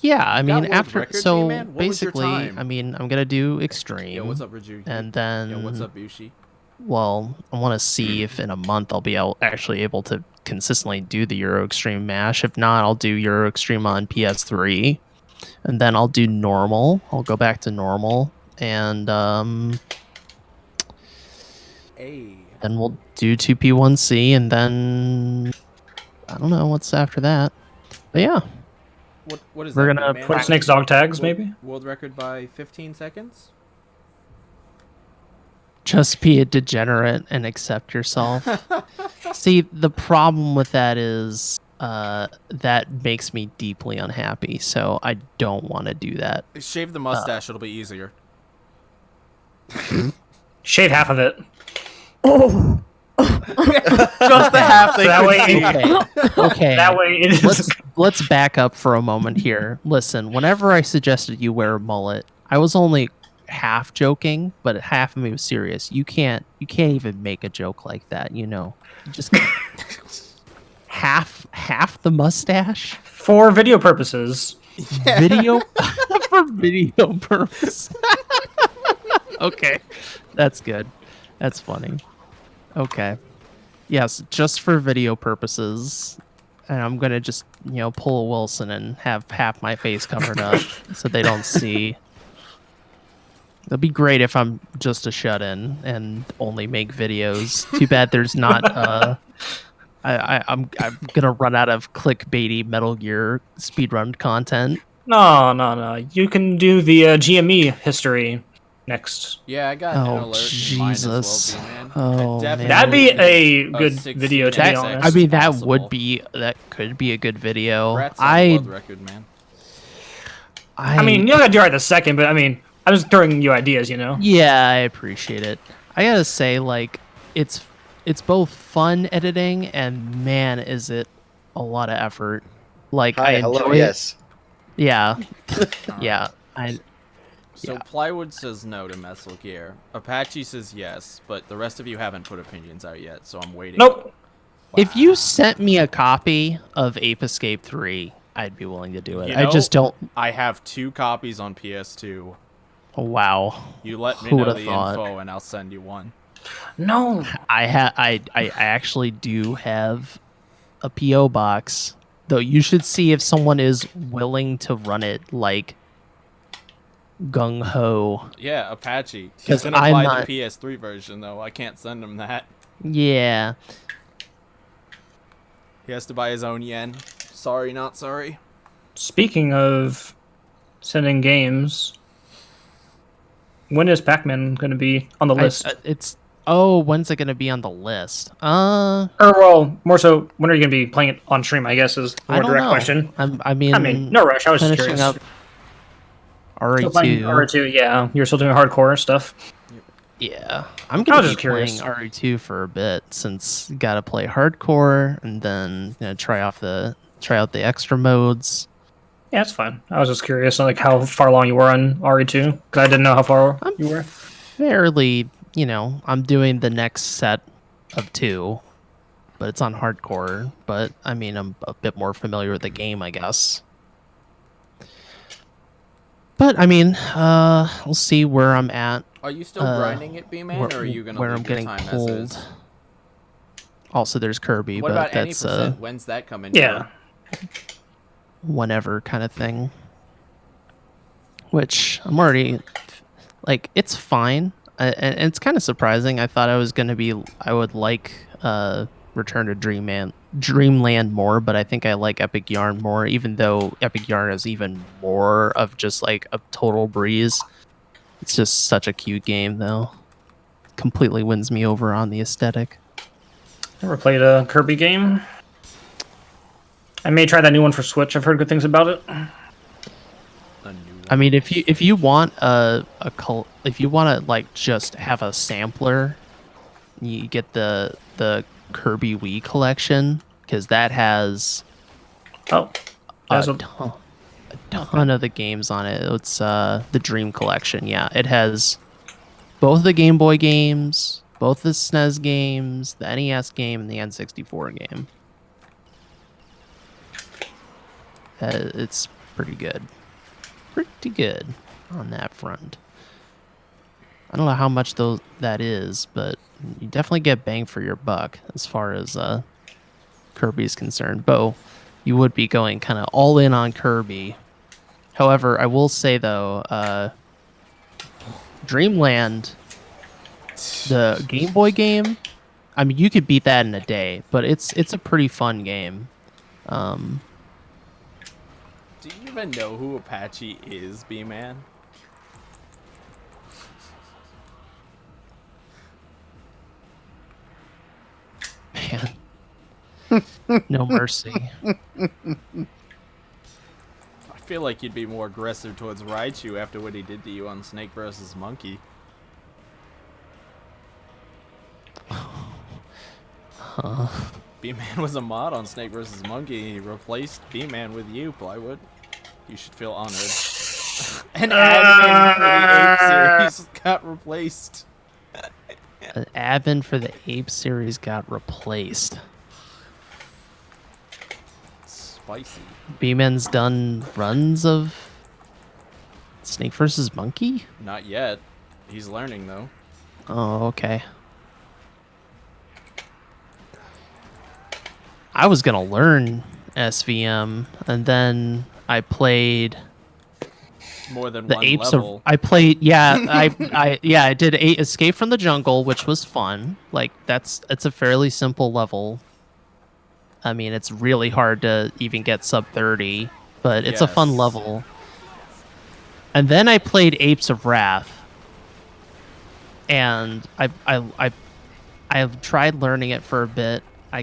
Yeah, I mean, world after record, so B-Man? What was your basically, time? I mean, I'm gonna do extreme. Yo, what's up, Raju? And then, Yo, what's up, Bushi? well, I want to see if in a month I'll be actually able to consistently do the Euro Extreme Mash. If not, I'll do Euro Extreme on PS3, and then I'll do normal. I'll go back to normal, and Hey. then we'll do 2P1C, and then I don't know what's after that. But yeah, What is We're that? gonna B-Man? Put Snake's dog tags, World- maybe? World record by 15 seconds? just be a degenerate and accept yourself. See, the problem with that is that makes me deeply unhappy, so I don't want to do that. Shave the mustache, it'll be easier. Shave half of it. Just the half they That could way- see. Okay. That way it is. Let's back up for a moment here. Listen, whenever I suggested you wear a mullet, I was only half joking, but half of me was serious. You can't even make a joke like that, you know. You just half the mustache For video purposes. video for video purpose. Okay. That's good. That's funny. Okay. Yes, just for video purposes. And I'm gonna just, pull a Wilson and have half my face covered up so they don't see. It'd be great if I'm just a shut-in and only make videos. Too bad there's not. I'm gonna run out of clickbaity Metal Gear speedrun content. No. You can do the GME history next. Yeah, I got Oh, an alert. Jesus. Mine as well, B-Man. Oh, Definitely man. That'd be a good 16 video, to be XX. honest. I mean, that possible. that could be a good video. Congrats on the world record, man. I mean, you don't gotta do it right the second, but I mean, I'm just throwing you ideas, you know? yeah, I appreciate it. I gotta say, like, it's both fun editing and man, is it a lot of effort. Like, I enjoy it. yes. Yeah, yeah. So Plywood says no to Metal Gear. Apache says yes, but the rest of you haven't put opinions out yet, so I'm waiting. Nope. If you sent me a copy of Ape Escape 3, I'd be willing to do it. You I just know, don't. I have 2 copies on PS2. Oh, wow. You let me Who know would've the thought? info, and I'll send you one. No. I actually do have a PO box, though. You should see if someone is willing to run it like gung ho. Yeah, Apache. He's 'Cause gonna I'm buy not- the PS3 version, though. I can't send him that. Yeah. He has to buy his own yen. Sorry, not sorry. Speaking of sending games, when is Pac-Man going to be on the list? When's it gonna be on the list? Or well, more so, when are you going to be playing it on stream? I guess is the I more don't direct know. question. I mean, no rush. I was just finishing curious. up Still playing RE2. RE2, yeah. You're still doing hardcore stuff. Yeah, I'm gonna was be just curious. playing RE2 for a bit since gotta play hardcore and then try out the extra modes. Yeah, it's fine. I was just curious, like how far along you were on RE2, because I didn't know how far I'm you were. fairly, I'm doing the next set of 2, but it's on hardcore. But I mean, I'm a bit more familiar with the game, I guess. But I mean, we'll see where I'm at. Are you still grinding it, B-Man, or are you gonna where leave I'm your getting time as pulled. is? Also, there's Kirby, What but about any that's percent? When's that coming? Yeah. whenever kind of thing. Which I'm already like, it's fine. And it's kind of surprising. I thought I would like Return to Dreamland more, but I think I like Epic Yarn more, even though Epic Yarn is even more of just like a total breeze. It's just such a cute game, though. Completely wins me over on the aesthetic. Never played a Kirby game. I may try that new one for Switch. I've heard good things about it. I mean, if you want if you want to like just have a sampler, you get the Kirby Wii collection, because that has Oh, a ton of the games on it. It's the Dream Collection. Yeah, it has both the Game Boy games, both the SNES games, the NES game, and the N64 game. It's pretty good. Pretty good on that front. I don't know how much that is, but you definitely get bang for your buck as far as Kirby's concerned. Bo, you would be going kind of all in on Kirby. However, I will say though, Dreamland, the Game Boy game, I mean, you could beat that in a day, but it's a pretty fun game. Do you even know who Apache is, B-Man? Man, no mercy. I feel like you'd be more aggressive towards Raichu after what he did to you on Snake vs. Monkey. B-Man was a mod on Snake vs. Monkey, and he replaced B-Man with you, Plywood. You should feel honored. An admin for the Ape series got replaced. An admin for the Ape series got replaced. Spicy. B-Man's done runs of Snake vs. Monkey? Not yet. He's learning, though. Oh, okay. I was gonna learn SVM, and then I played More than the one Apes level. of. I played, yeah, I did Escape from the Jungle, which was fun. Like it's a fairly simple level. I mean, it's really hard to even get sub 30, but it's a fun Yes. level. And then I played Apes of Wrath, and I've tried learning it for a bit. I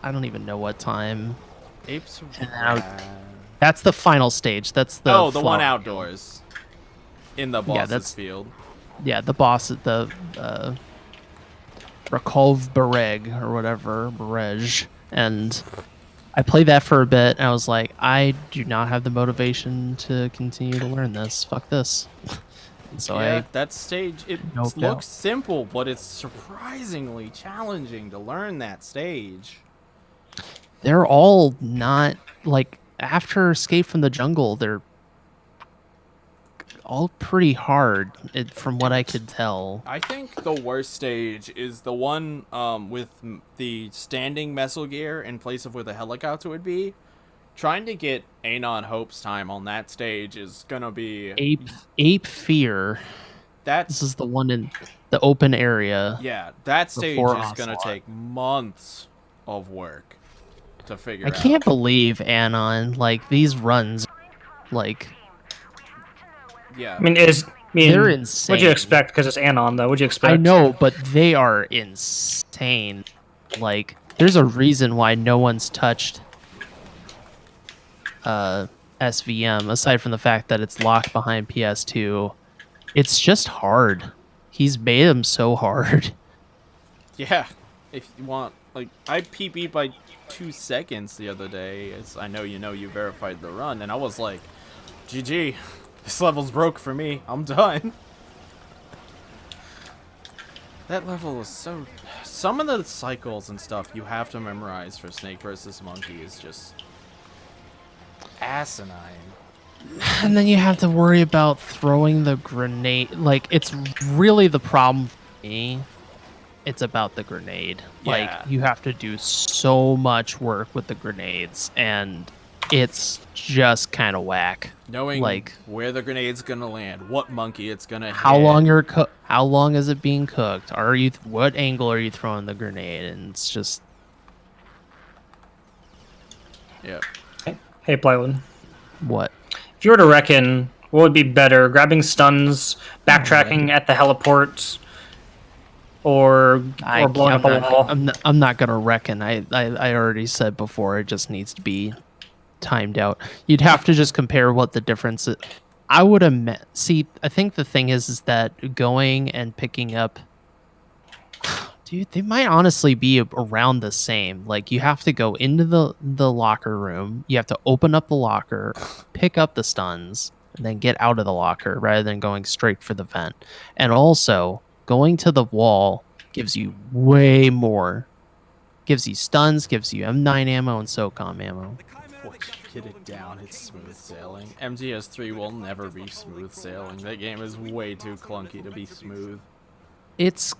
don't even know what time. Apes of And then Wrath. That's the final stage. That's the Oh, the one flower. outdoors. In the boss's that's- field. Yeah, the boss at the Rakov Bereg or whatever, Berej. And I played that for a bit, and I was like, I do not have the motivation to continue to learn this. Fuck this. And so Yeah, that stage, it Noped looks out. simple, but it's surprisingly challenging to learn that stage. they're all not like after Escape from the Jungle, they're all pretty hard, from what I could tell. I think the worst stage is the one with the standing Metal Gear in place of where the helicopter would be. Trying to get Anon Hope's time on that stage is gonna be Ape Fear. This is the one in the open area. Yeah, that stage before is gonna Ocelot. take months of work to figure I out. can't believe Anon, like, these runs, like, Yeah. I mean, they're what'd insane. you expect? Because it's Anon, though. What'd you expect? I know, but they are insane. Like, there's a reason why no one's touched SVM, aside from the fact that it's locked behind PS2. It's just hard. He's made them so hard. Yeah. If you want, like, I PB'd by 2 seconds the other day, as I know you verified the run, and I was like, GG, this level's broke for me. I'm done. That level was so... Some of the cycles and stuff you have to memorize for Snake versus Monkey is just asinine. And then you have to worry about throwing the grenade. Like, it's really the problem for me. It's about the grenade. Like, Yeah. you have to do so much work with the grenades, and it's just kind of whack. Knowing Like, where the grenade's gonna land, what monkey it's gonna how hit. long how long is it being cooked? Are you what angle are you throwing the grenade? And it's just Yeah. Hey, Plywood. what? If you were to reckon, what would be better? Grabbing stuns, backtracking at the heliport, or blowing up a wall? I'm not gonna reckon. I already said before. It just needs to be timed out. You'd have to just compare what the difference is. I would see. I think the thing is that going and picking up, dude, they might honestly be around the same. Like, you have to go into the locker room. You have to open up the locker, pick up the stuns, and then get out of the locker rather than going straight for the vent. And also, going to the wall gives you way more. Gives you stuns, gives you M9 ammo and SOCOM ammo. Once you get it down, it's smooth sailing. MGS3 will never be smooth sailing. That game is way too clunky to be smooth. It's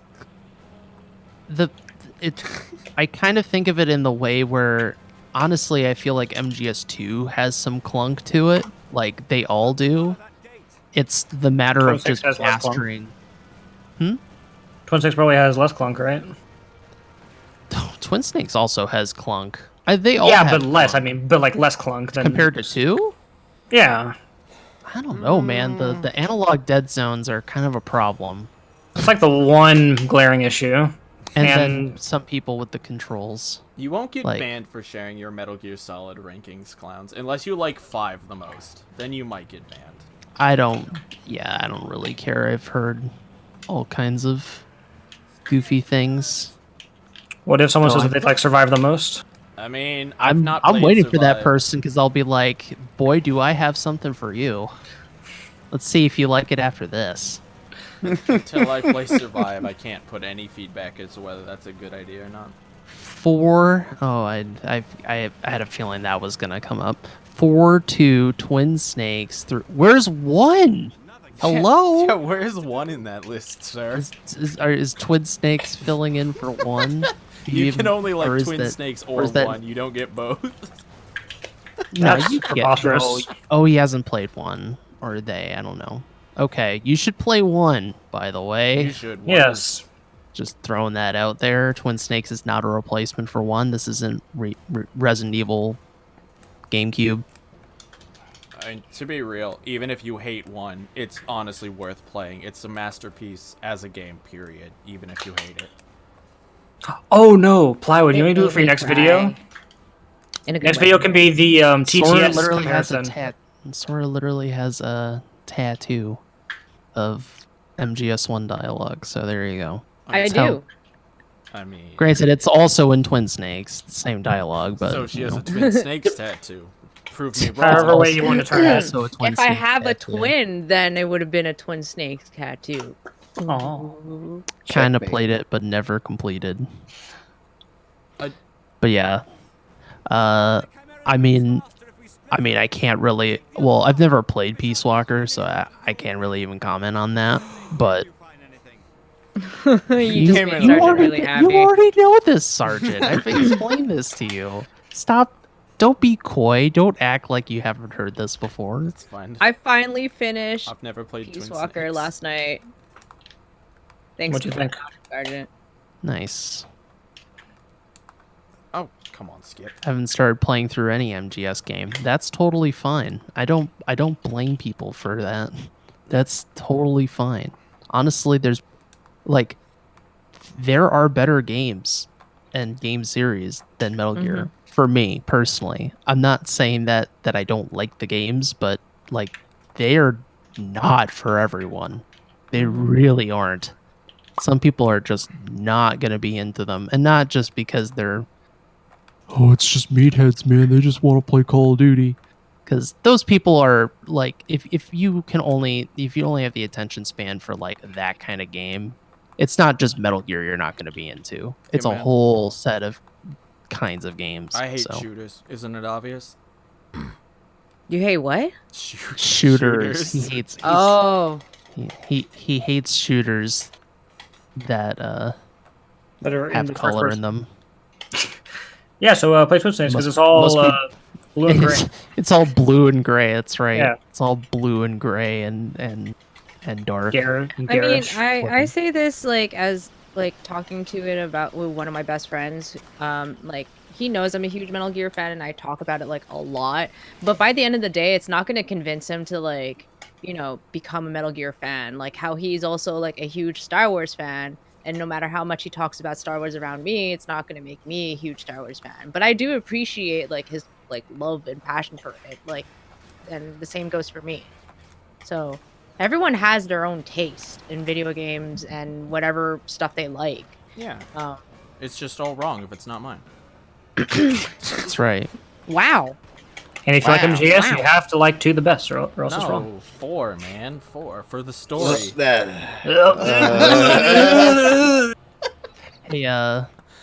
I kind of think of it in the way where, honestly, I feel like MGS2 has some clunk to it, like they all do. It's the matter of 26 just has less clunk. mastering. Twin Six probably has less clunk, right? Twin Snakes also has clunk. They all Yeah, have but less. clunk. I mean, but like less clunk than Compared to 2? Yeah, I don't know, man. The analog dead zones are kind of a problem. it's like the one glaring issue. And then And- some people with the controls. You won't get Like- banned for sharing your Metal Gear Solid rankings, clowns, unless you like 5 the most. Then you might get banned. I don't really care. I've heard all kinds of goofy things. What if someone No, says I- that they'd like survive the most? I mean, I'm I'm not. I'm played waiting for that Survive. person because I'll be like, boy, do I have something for you. Let's see if you like it after this. Until I play Survive, I can't put any feedback as to whether that's a good idea or not. 4. Oh, I had a feeling that was gonna come up. 4, 2, Twin Snakes. 3. Where's 1? Hello. Yeah, where's 1 in that list, sir? Is Twin Snakes filling in for 1? Do You even- can only or like is Twin that- Snakes or or is that- 1. You don't get both. No, That's you get. preposterous. Oh, he hasn't played 1, or they. I don't know. Okay, you should play 1. By the way, You should. 1 Yes. just throwing that out there. Twin Snakes is not a replacement for 1. This isn't Resident Evil GameCube. I mean, to be real, even if you hate 1, it's honestly worth playing. It's a masterpiece as a game, period, even if you hate it. Oh no, Plywood, you want to do it made for your me next cry. video? In a good Next way. video can be the Sora TTS literally has a comparison. Sora literally has a tattoo of MGS1 dialogue. So there you go. I That's how- do. I mean, Granted, it's also in Twin Snakes, the same dialogue, but so she you has know. a Twin Snakes tattue. Prove me However wrong. way you want to turn it. Also a Twin If I Snakes have a tattoo. twin, then it would have been a Twin Snakes tattoo. Oh. Kind of Checkmate. played it, but never completed. I- But yeah, I mean, I mean, I can't really. Well, I've never played Peace Walker, so I can't really even comment on that. But You just came made in- Sergeant really happy. you already know this, Sergeant. I've explained this to you. Stop. Don't be coy. Don't act like you haven't heard this before. It's fine. I finally finished I've never played Peace Twin Walker Snakes. last night. Thanks What'd to you think? Sergeant. Nice. Oh, come on, Skip. Haven't started playing through any MGS game. That's totally fine. I don't blame people for that. That's totally fine. Honestly, there are better games and game series than Metal Gear for me personally. I'm not saying that I don't like the games, but like they are not for everyone. They really aren't. Some people are just not going to be into them, and not just because they're oh, it's just meatheads, man. They just want to play Call of Duty. Because those people are like, if you only have the attention span for like that kind of game, it's not just Metal Gear you're not going to be into. It's a man. whole set of kinds of games. I hate so. shooters. Isn't it obvious? You hate what? Shooters. He hates. Oh. He hates shooters that That are in have the first color person. in them. Yeah, so play Twin Snakes because Most- it's all most peop- blue and gray. It's all blue and gray. That's right. Yeah. It's all blue and gray and dark. Garrett and I mean, garish. I looking. say this like as like talking to it about with one of my best friends. Like he knows I'm a huge Metal Gear fan and I talk about it like a lot. But by the end of the day, it's not going to convince him to like, you know, become a Metal Gear fan. Like how he's also like a huge Star Wars fan. And no matter how much he talks about Star Wars around me, it's not going to make me a huge Star Wars fan. But I do appreciate like his like love and passion for it. Like, and the same goes for me. So everyone has their own taste in video games and whatever stuff they like. Yeah. Um, It's just all wrong if it's not mine. That's right. wow. And if you like Wow. MGS, you Wow. have to like 2 the best, or else it's wrong. No, 4, man. 4 for the story. What's that? Hey,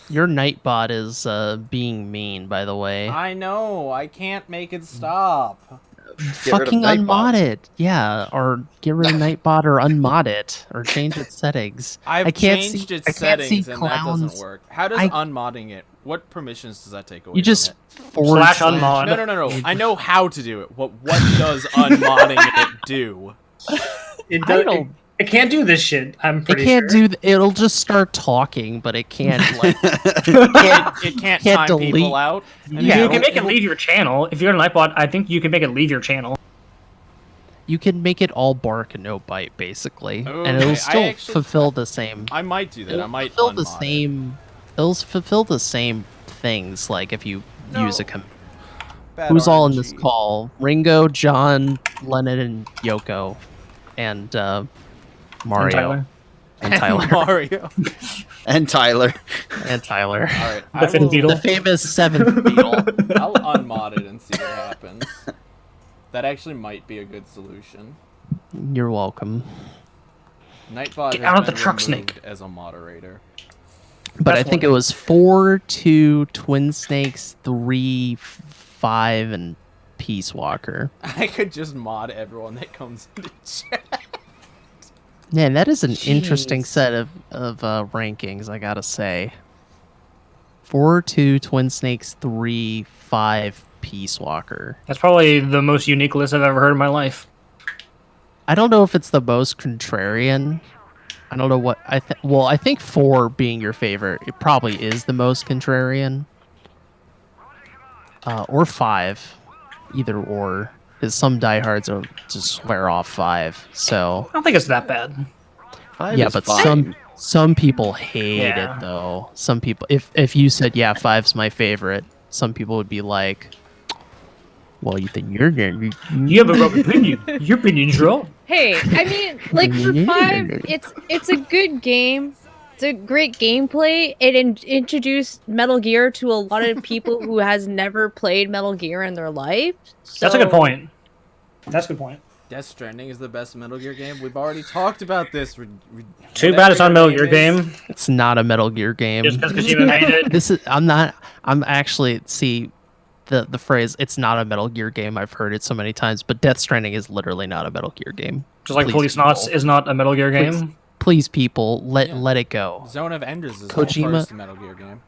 your Nightbot is being mean, by the way. I know. I can't make it stop. Get rid of Fucking Nightbot. unmod it. Yeah, or get rid of Nightbot or unmod it or change its settings. I've I can't changed see, its I can't see settings and that clowns. doesn't work. How does I- unmodding it? What permissions does that take away? You just from forward Slash slash- unmod. it? No. I know how to do it. What does unmodding it do? It, I don't- it can't do this shit, I'm It pretty can't sure. it'll just start talking, but it can't like It can't Can't time people delete. out. And Yeah, You can make it it'll- leave your channel. If you're in Nightbot, I think you can make it leave your channel. you can make it all bark and no bite basically, and Okay, it'll I still actually- fulfill the same. I might do that. I It'll might fulfill the unmod it. same. It'll fulfill the same things like if you use a No. com- Bad Who's all in this RNG. call? Ringo, John, Lennon, and Yoko, and Mario And Tyler. and Tyler Mario. And Tyler. and Tyler. All right, The fifth Beatle. The famous seventh Beatle. I'll unmod it and see what happens. That actually might be a good solution. You're welcome. Nightbot Get has out of the been truck, removed Snake. as a moderator. But That's I think one. it was 4, 2, Twin Snakes, 3, 5, and Peace Walker. I could just mod everyone that comes into chat. Man, that is an interesting Jeez. set of rankings, I gotta say. 4, 2, Twin Snakes, 3, 5, Peace Walker. That's probably the most unique list I've ever heard in my life. I don't know if it's the most contrarian. I don't know what I think 4 being your favorite, it probably is the most contrarian. Or 5, either or. Because some diehards are just swear off 5. So I don't think it's that bad. Five yeah, is but fine. some people hate Yeah. it though. Some people, if you said yeah, 5's my favorite, some people would be like, well, you think you're You have a wrong opinion. Your opinion's wrong. Hey, I mean, like for 5, it's a good game. It's a great gameplay. It introduced Metal Gear to a lot of people who has never played Metal Gear in their life. That's a good so- point. That's a good point. Death Stranding is the best Metal Gear game. We've already talked about this. Too bad it's on Metal Gear game. It's not a Metal Gear game. Just because Kojima made it. I'm actually, see, the phrase "it's not a Metal Gear game." I've heard it so many times, but Death Stranding is literally not a Metal Gear game. Just like Please, Police Knots people. is not a Metal Gear Please. game. Please, people, let Yeah. let it go. Zone of Enders is Kojima- the first Metal Gear game.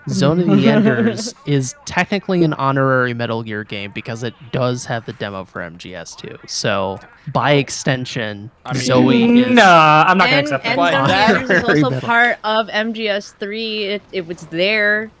Zone of the Enders is technically an honorary Metal Gear game because it does have the demo for MGS2. So by extension, I mean- Zoe is Nah, I'm not gonna And accept and But that. that- Zone is also Metal- part of MGS3. It was there.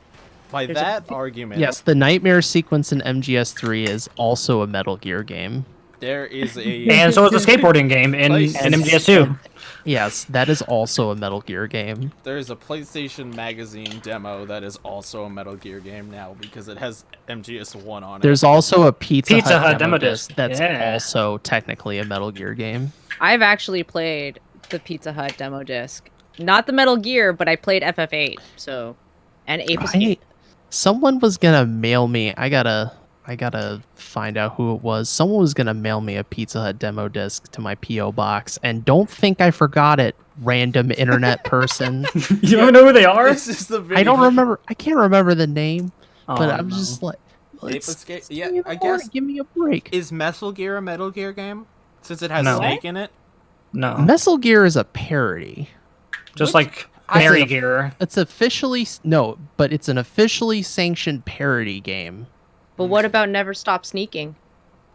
By There's a that argument, yes, the nightmare sequence in MGS3 is also a Metal Gear game. there is a And so is the skateboarding game in Place. MGS2. Yes, that is also a Metal Gear game. there's a PlayStation Magazine demo that is also a Metal Gear game now because it has MGS1 on it. There's also a Pizza, Pizza Hut Hut demo demo disc disc, that's yeah. also technically a Metal Gear game. I've actually played the Pizza Hut demo disc. Not the Metal Gear, but I played FF8. So, and Ape Escape. Someone was gonna mail me. I gotta find out who it was. Someone was gonna mail me a Pizza Hut demo disc to my PO box, and don't think I forgot it, random internet person. You don't know who they are? This is the video. I don't remember. I can't remember the name, Oh, but I'm no. just like, Ape it's- Escape? it's Yeah, give me the I break, guess- give me a break. Is Metal Gear a Metal Gear game? Since it has No. Snake in it? No. Metal Gear is a parody. Just like I Mary said- Gear. It's officially no, but it's an officially sanctioned parody game. But what about Never Stop Sneaking?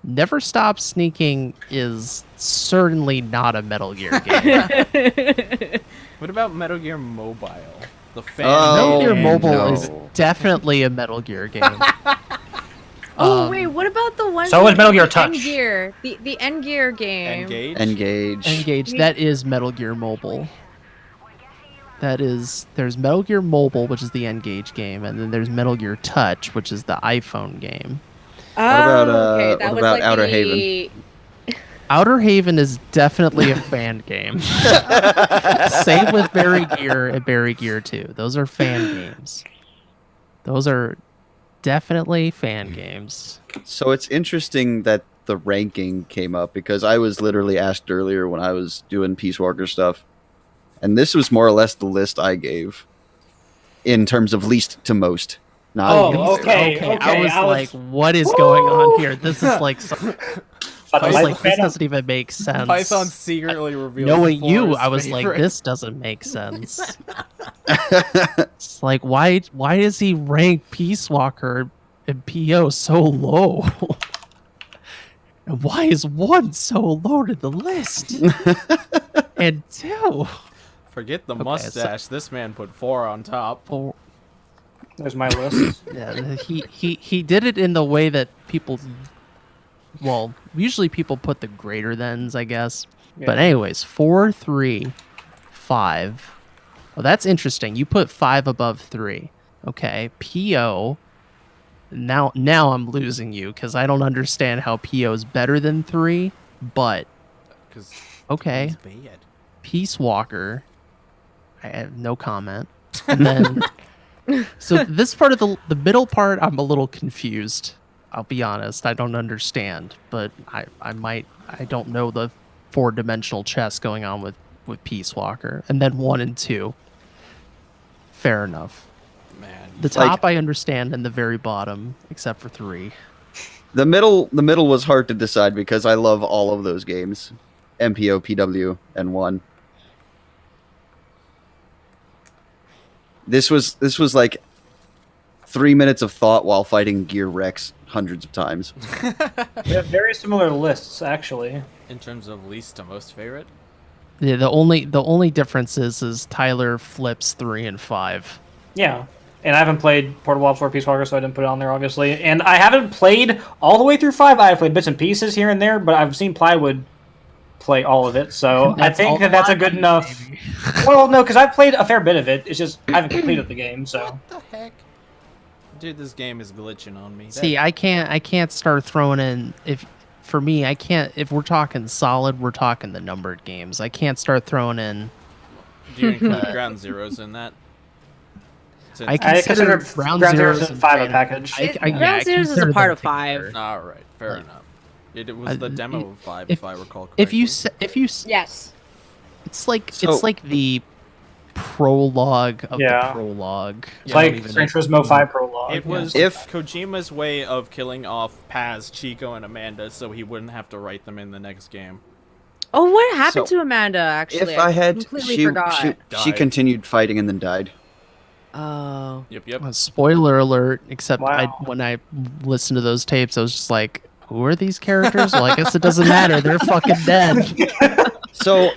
Never Stop Sneaking is certainly not a Metal Gear game. What about Metal Gear Mobile? The fan Metal Gear game? Mobile is no. definitely a Metal Gear game. Oh Um, wait, what about the one? So was Metal Gear Touch. Endgear, the Endgear game. Engage? Engage. Engage. That is Metal Gear Mobile. There's Metal Gear Mobile, which is the Engage game, and then there's Metal Gear Touch, which is the iPhone game. about, okay, that what was about like Outer the... Outer Haven is definitely a fan game. Same with Barry Gear and Barry Gear 2. Those are fan games. Those are definitely fan games. So it's interesting that the ranking came up because I was literally asked earlier when I was doing Peace Walker stuff, and this was more or less the list I gave in terms of least to most. Not Oh, okay. I was I was- like, what is going on here? This is like, I was Like, like, this doesn't even make sense. Python secretly revealed Knowing you, Flora's I was like, favorite. this doesn't make sense. It's like, why does he rank Peace Walker and PO so low? And why is 1 so low to the list? And 2, Forget the Okay, so- mustache. This man put 4 on top. well, There's my list. yeah, he did it in the way that people, well, usually people put the greater thans, I guess. But anyways, 4, 3, 5. Well, that's interesting. You put 5 above 3. Okay, PO. Now I'm losing you because I don't understand how PO is better than 3. But Because okay, it's bad. Peace Walker. I have no comment. And then, so this part of the middle part, I'm a little confused. I'll be honest. I don't understand, but I don't know the 4-dimensional chess going on with Peace Walker. And then 1 and 2. Fair enough. Man. The Like- top I understand, and the very bottom, except for 3. the middle was hard to decide because I love all of those games. MPO, PW, and 1. This was like 3 minutes of thought while fighting Gear Rex hundreds of times. We have very similar lists, actually. In terms of least to most favorite? Yeah, the only difference is Tyler flips 3 and 5. Yeah. And I haven't played Portable Ops 4 Peace Walker, so I didn't put it on there, obviously. And I haven't played all the way through 5. I've played bits and pieces here and there, but I've seen Plywood play all of it, so I That's think all that's a I good need, enough... baby. Well, no, because I've played a fair bit of it. It's just I haven't completed the game, so... What the heck? Dude, this game is glitching on me. See, I can't start throwing in for me, I can't if we're talking solid, we're talking the numbered games. I can't start throwing in Do you include Ground Zeroes in that? Since- I consider Ground Zeroes and 5 a Fan- package. Ground Zeroes is a consider part them of 5. together. All right, fair enough. It was the demo of 5, if- if I recall correctly. If you Yes. it's like So- it's like the prologue of Yeah. the prologue. It's I don't like even- Gran Turismo 5 Prologue. It was If- Kojima's way of killing off Paz, Chico, and Amanda so he wouldn't have to write them in the next game. Oh, what happened So, to Amanda? Actually, If I had, completely she forgot. Died. continued fighting and then died. Oh, Yep. Spoiler alert! Except Wow. when I listened to those tapes, I was just like, "Who are these characters?" Well, I guess it doesn't matter. They're fucking dead. So,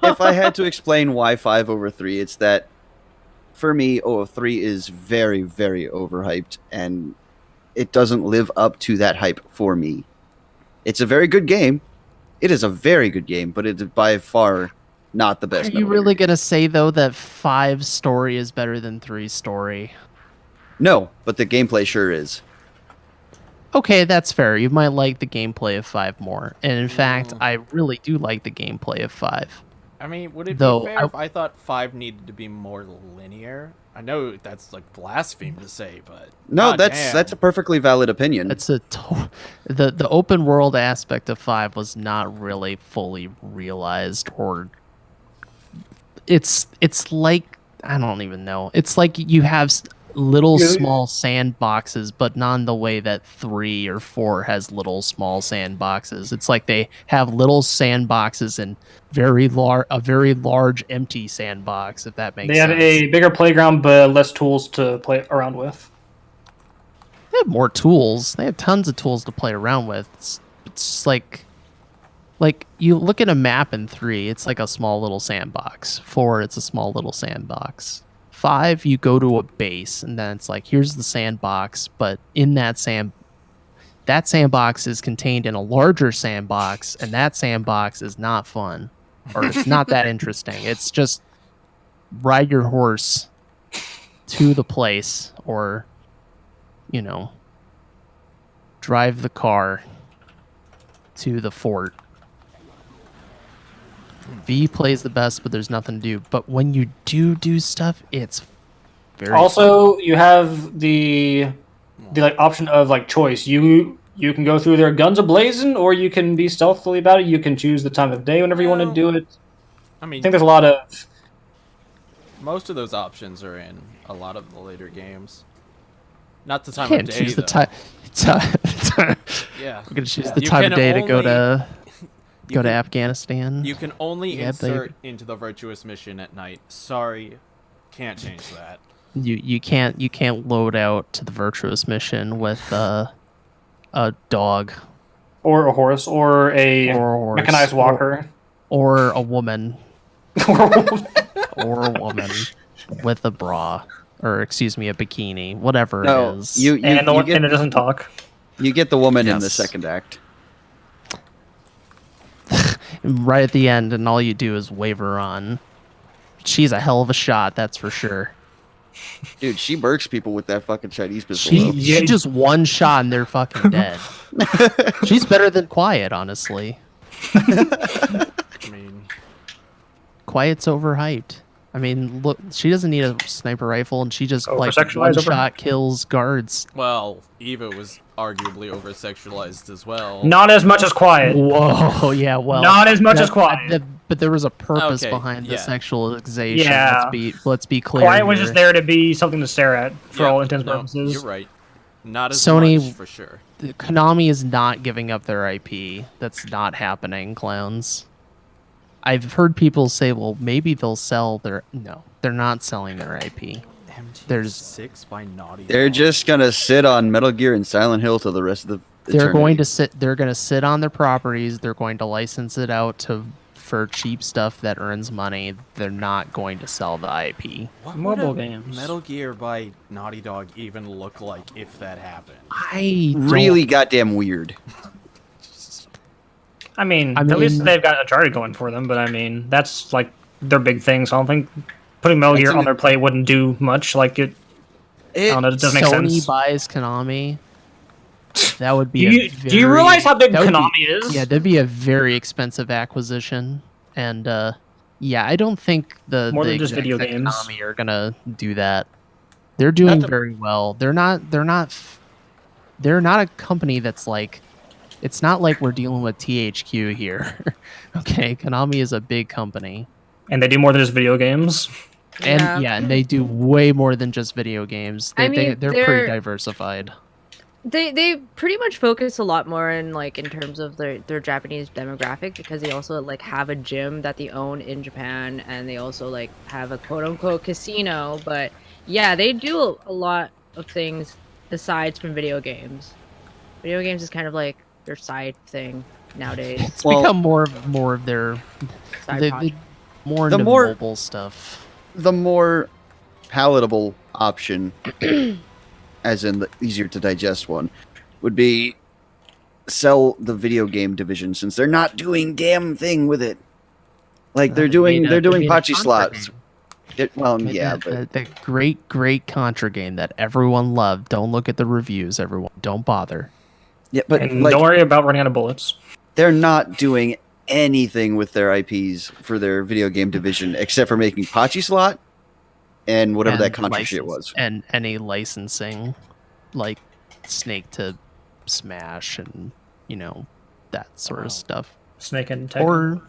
if I had to explain why 5 over 3, it's that for me, 3 is very, very overhyped, and it doesn't live up to that hype for me. It's a very good game. It is a very good game, but it's by far not the best. Are you Metal really Gear game. gonna say though that 5 story is better than 3 story? No, but the gameplay sure is. Okay, that's fair. You might like the gameplay of 5 more, and in fact, I really do like the gameplay of 5. I mean, would it Though, be fair if I thought 5 needed to be more linear? I know that's like blaspheme to say, but No, goddamn. that's a perfectly valid opinion. It's the open world aspect of 5 was not really fully realized, or it's like, I don't even know. It's like you have little Yeah. small sandboxes, but not in the way that 3 or 4 has little small sandboxes. It's like they have little sandboxes and a very large empty sandbox, if that makes They have sense. a bigger playground, but less tools to play around with. They have more tools. They have tons of tools to play around with. It's just like you look at a map in 3, it's like a small little sandbox. 4, it's a small little sandbox. 5, you go to a base, and then it's like, here's the sandbox, but in that sandbox is contained in a larger sandbox, and that sandbox is not fun, or it's not that interesting. It's just ride your horse to the place, or drive the car to the fort. V plays the best, but there's nothing to do. But when you do stuff, it's very Also, you have the like option of like choice. You can go through there guns ablazing, or you can be stealthily about it. You can choose the time of day whenever you want to Well, do it. I mean, I think there's a lot of most of those options are in a lot of the later games. Not the time You of can't day, choose the though. time. Yeah. We're gonna choose the You time can of day to go only- to You can- Afghanistan. You can only Yeah, insert into the virtuous mission at night. Sorry, can't change that. You can't load out to the virtuous mission with a dog or a horse or a or a horse mechanized walker. or a woman or a woman with a bra, or excuse me, a bikini, whatever No, it is. you and get, it doesn't talk. you get the woman in the Yes. second act. Right at the end, and all you do is wave her on. She's a hell of a shot, that's for sure. Dude, she burks people with that fucking Chinese pistol. She though. just one shot and they're fucking dead. She's better than Quiet, honestly. I mean, Quiet's overhyped. I mean, look, she doesn't need a sniper rifle, and she just like Oversexualized, one over- shot kills guards. well, Eva was arguably over-sexualized as well. Not as much as Quiet. Whoa, yeah, well, Not as much as Quiet. but there was a purpose Okay, behind the yeah. sexualization. Yeah. Let's be clear. Quiet was here. just there to be something to stare at for Yeah, all intents and no, purposes. You're right. Not as Sony- much, for sure. Konami is not giving up their IP. That's not happening, clowns. I've heard people say, well, maybe they'll sell their... No, they're not selling their IP. There's- MGS6 by Naughty They're Dog. just gonna sit on Metal Gear and Silent Hill till the rest of the. They're going eternity. to They're going to sit on their properties. They're going to license it out for cheap stuff that earns money. They're not going to sell the IP. What Mobile would a games. Metal Gear by Naughty Dog even look like if that happened? I don't- Really goddamn weird. I mean, I at least mean- they've got Uncharted going for them, but I mean, that's like their big thing, so I don't think putting Metal That's Gear an- on their plate wouldn't do much. Like, I don't know, it doesn't make Sony sense. buys Konami. That would be. Do you realize how big that would be- Konami is? Yeah, that'd be a very expensive acquisition, and yeah, I don't think the More the than just execs video at games. Konami are gonna do that. They're doing the- very well. They're not a company that's like. It's not like we're dealing with THQ here. Okay, Konami is a big company. And they do more than just video games. And and they do way more than just video games. I mean, they're pretty diversified. They pretty much focus a lot more in like in terms of their Japanese demographic, because they also like have a gym that they own in Japan, and they also like have a quote unquote casino. But yeah, they do a lot of things aside from video games. Video games is kind of like their side thing nowadays. It's become more of their more into mobile stuff. The more palatable option, as in the easier to digest one, would be sell the video game division, since they're not doing damn thing with it. Like they're doing Pachi slots. The great Contra game that everyone loved. Don't look at the reviews, everyone. Don't bother. Yeah, but And don't worry about running out of bullets. They're not doing anything with their IPs for their video game division except for making Pachi slot and whatever that Contra shit was. And any licensing, like Snake to Smash and, that sort of stuff. Snake and Tekken. Or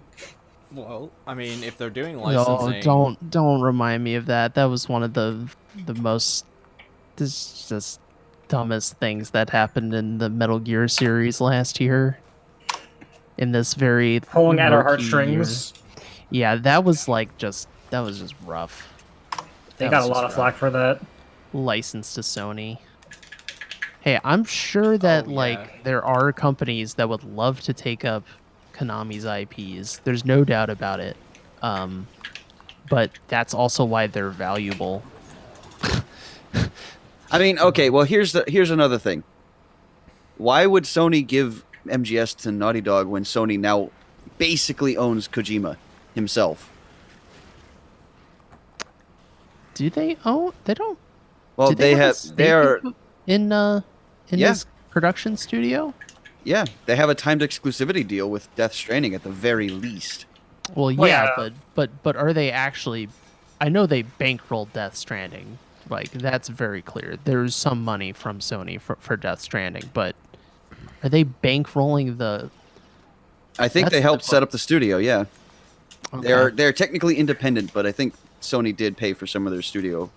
Well, I mean, if they're doing no, licensing, don't remind me of that. That was one of the most just dumbest things that happened in the Metal Gear series last year. In this very Pulling at our murky heartstrings. year. Yeah, that was just rough. They That got was a lot just of flack for that. Licensed to Sony. Hey, I'm sure that there are companies that would love to take up Konami's IPs. There's no doubt about it. But that's also why they're valuable. I mean, okay, well here's another thing. Why would Sony give MGS to Naughty Dog when Sony now basically owns Kojima himself? Do they own? They don't. Well, do they have a have. stake They are. in Yeah. this production studio. Yeah, they have a timed exclusivity deal with Death Stranding at the very least. Well, Well, yeah, yeah. but are they actually? I know they bankrolled Death Stranding. Like that's very clear. There's some money from Sony for Death Stranding, but are they bankrolling the? I think That's they the helped part. set up the studio. Yeah, Okay. they're technically independent, but I think Sony did pay for some of their studio.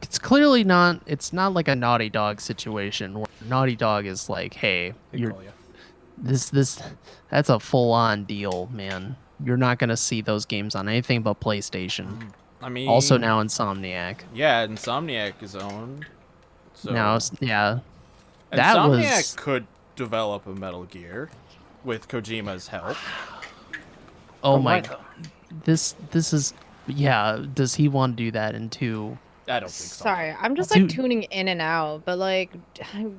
It's clearly not. It's not like a Naughty Dog situation where Naughty Dog is like, "Hey, they you're call ya. this. That's a full-on deal, man. You're not gonna see those games on anything but PlayStation." I mean, Also now Insomniac. yeah, Insomniac is owned. So Now, yeah, that Insomniac was. could develop a Metal Gear with Kojima's help. Oh Or my. might. This is. Yeah. Does he want to do that into? I don't think so. Sorry, I'm just like Dude. tuning in and out, but like,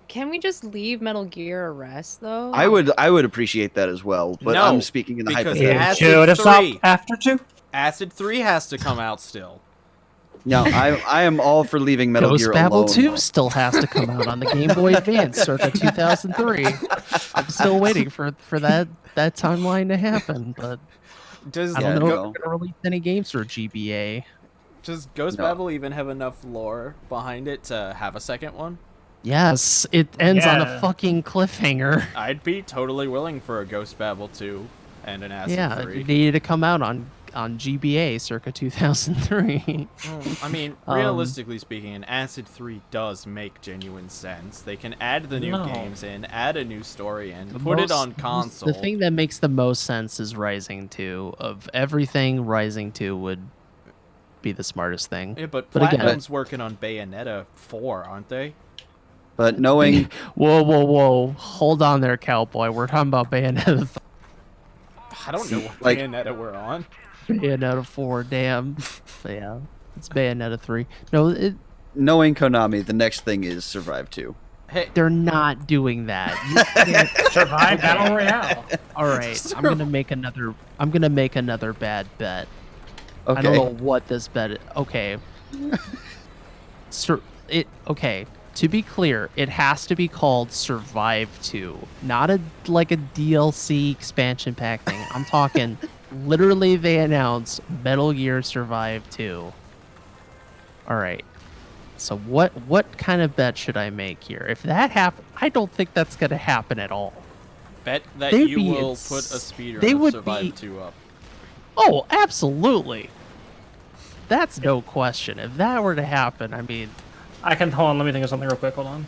can we just leave Metal Gear a rest though? I would appreciate that as well, but No, I'm speaking in the because hypothetical. Acid Should have stopped 3. after 2. Acid 3 has to come out still. No, I am all for leaving Metal Ghost Gear Babel alone. 2 still has to come out on the Game Boy Advance circa 2003. I'm still waiting for that timeline to happen, but Does I Yeah, don't know no. if they're gonna release any games for GBA. Does Ghost No. Babel even have enough lore behind it to have a second one? Yes, it ends on a Yeah. fucking cliffhanger. I'd be totally willing for a Ghost Babel 2 and an Acid Yeah, 3. it needed to come out on GBA circa 2003. I mean, realistically speaking, an Acid 3 does make genuine sense. They can add the new No. games in, add a new story in, The put it most- on console. The thing that makes the most sense is Rising 2. Of everything, Rising 2 would be the smartest thing. Yeah, but But again- Platinum's working on Bayonetta 4, aren't they? But knowing Whoa. Hold on there, cowboy. We're talking about Bayonetta I don't know what Like- Bayonetta we're on. Bayonetta 4, damn. But yeah, it's Bayonetta 3. No, knowing Konami, the next thing is Survive 2. Hey, they're not doing that. You can't. Survive Battle Royale. All right, I'm gonna make another bad bet. Okay. I don't know what this bet is. Okay. Okay. To be clear, it has to be called Survive 2, not a DLC expansion pack thing. I'm talking literally they announce Metal Gear Survive 2. All right. So what kind of bet should I make here? If that happens, I don't think that's going to happen at all. bet that They'd you be will ins- put a speedrun they of would Survive be- 2 up. Oh, absolutely. that's no question. If that were to happen, I mean, I can hold on. Let me think of something real quick. Hold on.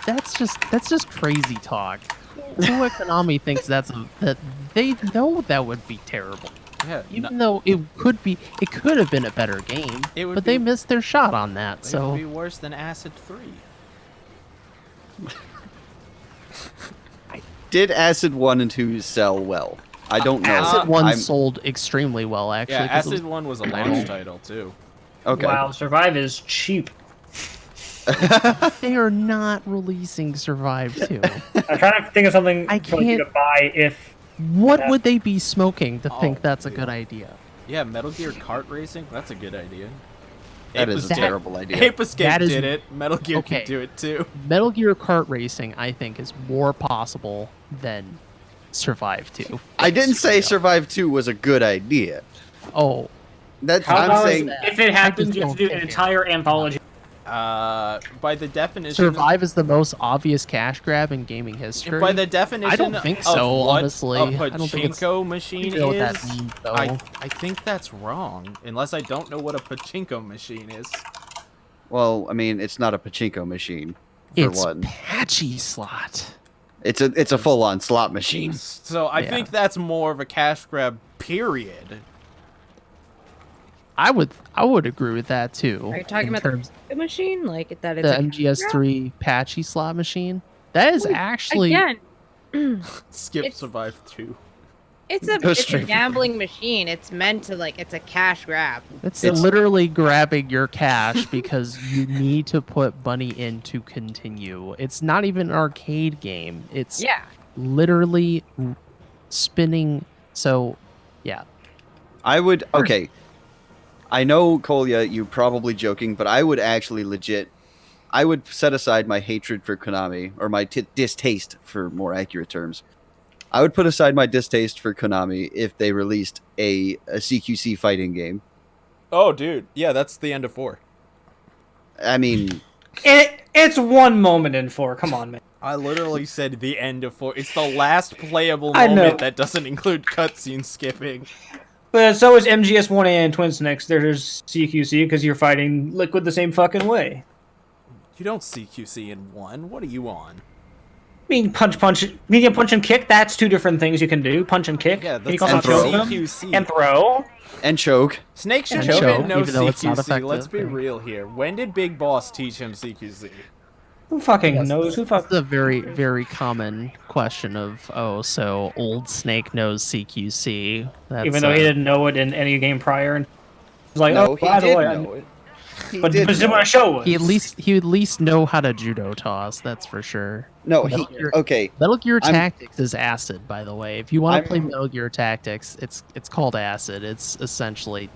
that's just crazy talk. Who at Konami thinks that they know that would be terrible. Yeah, Even though it could have been a better game, It would but they be- missed their shot on that. it So would be worse than Acid 3. Did Acid 1 and 2 sell well? I don't know. Acid 1 I'm- sold extremely well, actually. Yeah, 'cause it Acid 1 was a launch title too. Okay. Wow, Survive is cheap. they are not releasing Survive 2. I'm trying to think of something I for you to can't- buy if. What would they be smoking to Oh, think that's a dude. good idea? Yeah, Metal Gear Kart Racing. That's a good idea. That is a That- terrible idea. Ape Escape That is- did it. Metal Gear Okay. can do it too. Metal Gear Kart Racing, I think, is more possible than Survive 2. I didn't say Straight up. Survive 2 was a good idea. Oh, That's How I'm about saying. if it happens, just you have to don't do an think it. entire anthology. By the definition. Survive is the most obvious cash grab in gaming history. By the definition. I don't think of so, what honestly. a I don't think it's- pachinko machine I don't know what is. that means, though. I think that's wrong. Unless I don't know what a pachinko machine is. Well, I mean, it's not a pachinko machine. For It's one, patchy slot. it's a full-on slot machine. So I Yeah. think that's more of a cash grab. Period. I would agree with that too. Are you talking in about terms the machine? Like that it's the a MGS3 patchy slot machine? That is actually again. Skip It's- Survive 2. It's Go a straight for gambling machine. It's meant to it's a cash grab. it's It's- literally grabbing your cash because you need to put money in to continue. It's not even an arcade game. It's Yeah. literally spinning. So, yeah. I would. Okay. I know, Kolya, you're probably joking, but I would actually legit. I would set aside my hatred for Konami, or my distaste, for more accurate terms. I would put aside my distaste for Konami if they released a CQC fighting game. Oh, dude. Yeah, that's the end of 4. I mean, It's one moment in 4. Come on, man. I literally said the end of 4. It's the last playable I know. moment that doesn't include cutscene skipping. But so is MGS1A and Twin Snakes. There's CQC because you're fighting Liquid the same fucking way. You don't CQC in 1. What are you on? I mean, punch. Medium punch and kick. That's two different things you can do. Punch and kick. Yeah, Can you that's also and throw. choke them? CQC. And throw. and choke. Snake should And have choke, no even though it's not CQC. Let's effective. be real here. When did Big Boss teach him CQC? Who fucking knows? Who fuck? It's a very, very common question of, oh, so old Snake knows CQC. That's, Even though he didn't know it in any game prior. And he's like, No, oh, he by the did way, know it. He but did this is know what I it. show was. he at least know how to judo toss. That's for sure. No, Metal he. Gear- Okay. Metal Gear I'm- Tactics is acid, by the way. If you want I'm- to play Metal Gear Tactics, it's called acid. It's essentially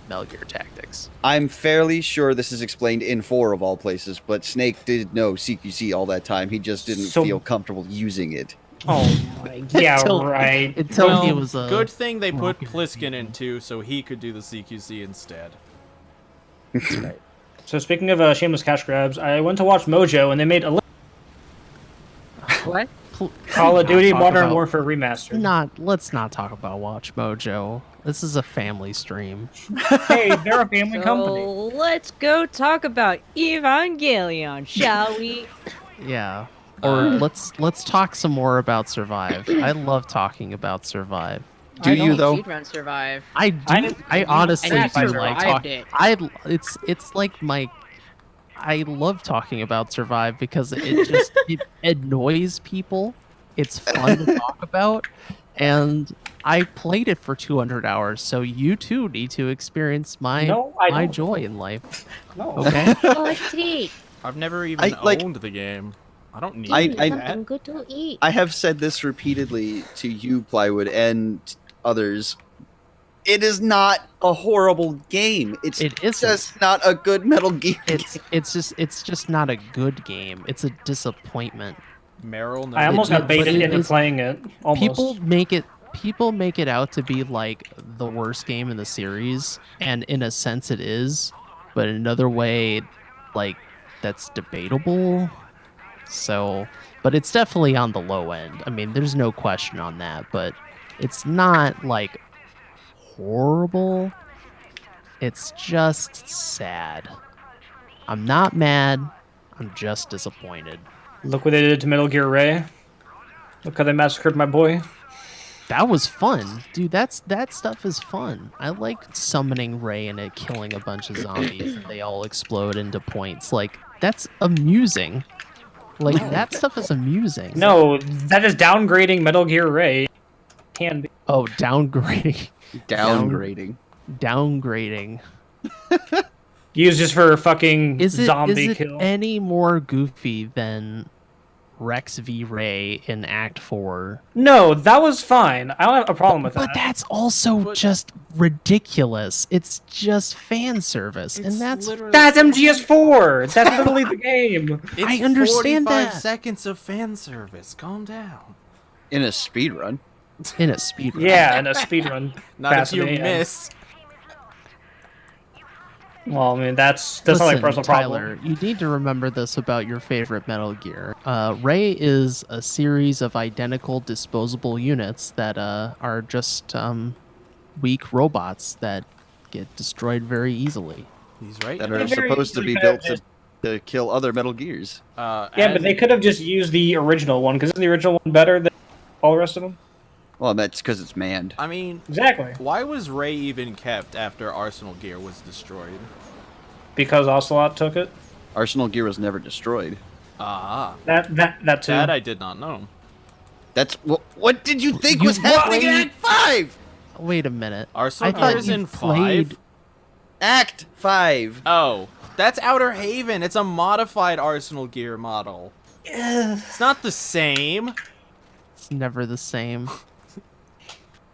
Metal Gear Tactics. I'm fairly sure this is explained in 4 of all places, but Snake did know CQC all that time. He just didn't So- feel comfortable using it. Oh my, yeah, Until- right. Until he was a good thing they put rocket Pliskin in 2 so he could do the CQC instead. So speaking of shameless cash grabs, I went to watch Mojo and they made a What? Call of Duty talk Modern about- Warfare remastered. Let's not talk about Watch Mojo. This is a family stream. Hey, they're a family company. So let's go talk about Evangelion, shall we? Yeah. Or let's talk some more about Survive. I love talking about Survive. Do you, though? Speedrun Survive. I do. I honestly I do like survived talk. it. It's like my. I love talking about Survive because it annoys people. It's fun to talk about, and I played it for 200 hours. So you too need to experience my No, I my don't. joy in life. No. Okay. Quality. I've never even like- owned the game. I don't need I- that. good to eat. I have said this repeatedly to you, Plywood, and others. It is not a horrible game. It's It isn't. just not a good Metal Gear. It's just not a good game. It's a disappointment. Meryl knows I almost It- got baited but it into is- playing it. Almost. People make it out to be like the worst game in the series, and in a sense it is, but in another way, like that's debatable. So, but it's definitely on the low end. I mean, there's no question on that, but it's not like horrible. It's just sad. I'm not mad. I'm just disappointed. Look what they did to Metal Gear Ray. Look how they massacred my boy. That was fun, dude. That stuff is fun. I like summoning Ray and it killing a bunch of zombies and they all explode into points. Like that's amusing. Like that stuff is amusing. No, that is downgrading Metal Gear Ray. Can be. Oh, downgrading. Downgrading. Downgrading. Used just for fucking Is zombie it kill. any more goofy than Rex v. Ray in Act 4? No, that was fine. I don't have a problem with But that. that's also just ridiculous. It's just fan service, and that's That's MGS4. That's literally the game. It's I understand 45 that. seconds of fan service. Calm down. In a speed run. in a speedrun. Yeah, in a speedrun. Not if you capacity, miss. Well, I mean, that's not like a personal Tyler, problem. you need to remember this about your favorite Metal Gear. Ray is a series of identical disposable units that are just weak robots that get destroyed very easily. He's right. That They are very supposed to easily be could have built to kill other Metal Gears. Yeah, but they could have just used the original one, because isn't the original one better than all the rest of them? Well, that's because it's manned. I mean, Exactly. why was Ray even kept after Arsenal Gear was destroyed? Because Ocelot took it. Arsenal Gear was never destroyed. Ah, That too. that I did not know. That's what did you think You was happening in played- Act 5? Wait a minute. Arsenal I thought Gear is you in played- 5? Act 5. Oh, that's Outer Haven. It's a modified Arsenal Gear model. It's not the same. It's never the same.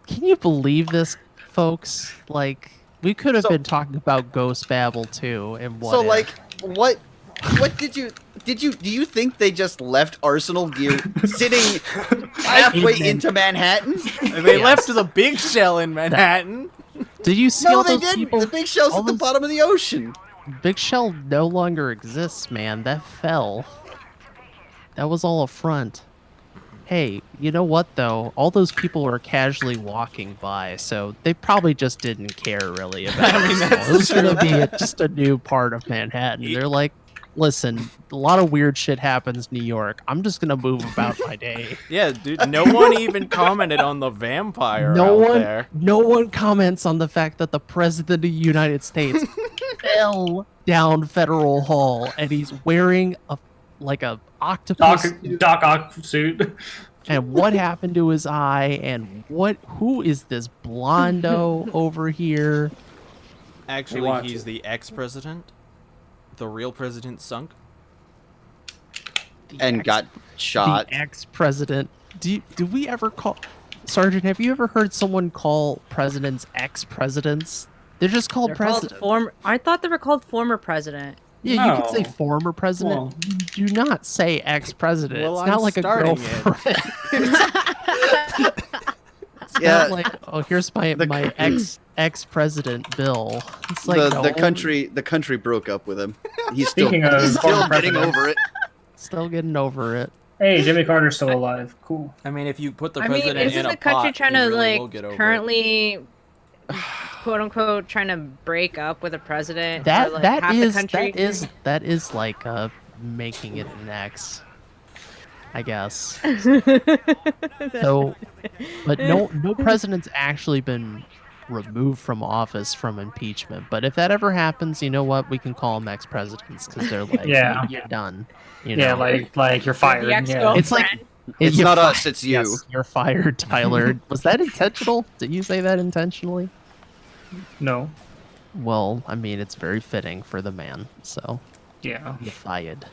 Can you believe this, folks? Like, we could have So- been talking about Ghost Babel too, and what So if. like what did you do you think they just left Arsenal Gear sitting halfway into Manhattan? They left the big shell in Manhattan. Did you see No, all they those didn't. people? The big shell's all at the those- bottom of the ocean. Big Shell no longer exists, man. That fell. That was all a front. Hey, you know what though? All those people were casually walking by, so they probably just didn't care really about I mean, it. that's It was gonna be just a new part of Manhattan. They're like, listen, a lot of weird shit happens in New York. I'm just gonna move about my day. Yeah, dude. No one even commented on the vampire No out one, there. no one comments on the fact that the president of the United States fell down Federal Hall and he's wearing a octopus suit. Doc Ock suit. And what happened to his eye? And who is this blondo over here? Actually, want he's to. the ex-president. The real president sunk. The Got shot. The ex-president. Do we ever call Sergeant? Have you ever heard someone call presidents ex-presidents? They're just called They're called president. former. I thought they were called former president. Yeah, you can say No. former president. Well- You do not say ex-president. Well, it's not I'm like a starting it. girlfriend. It's Yeah. not like, oh, here's my ex-president Bill. It's like the country broke up with him. He's Speaking still, of he's still former getting presidents. over it. still getting over it. Hey, Jimmy Carter's still alive. Cool. I mean, if you put the I mean, president isn't in a the country pot, trying he to really will get over it. currently, quote unquote, trying to break up with a president? That or, like, that half the is country? that is like making it an X, I guess. So, but no president's actually been removed from office from impeachment. But if that ever happens, you know what? We can call them ex-presidents because they're like, Yeah. you're done. You Yeah, know? like you're fired. The Yeah. ex-girlfriend. It's like It's you're not fi- us, it's you. Yes, you're fired, Tyler. Was that intentional? Did you say that intentionally? No. Well, I mean, it's very fitting for the man. So Yeah. you're fired.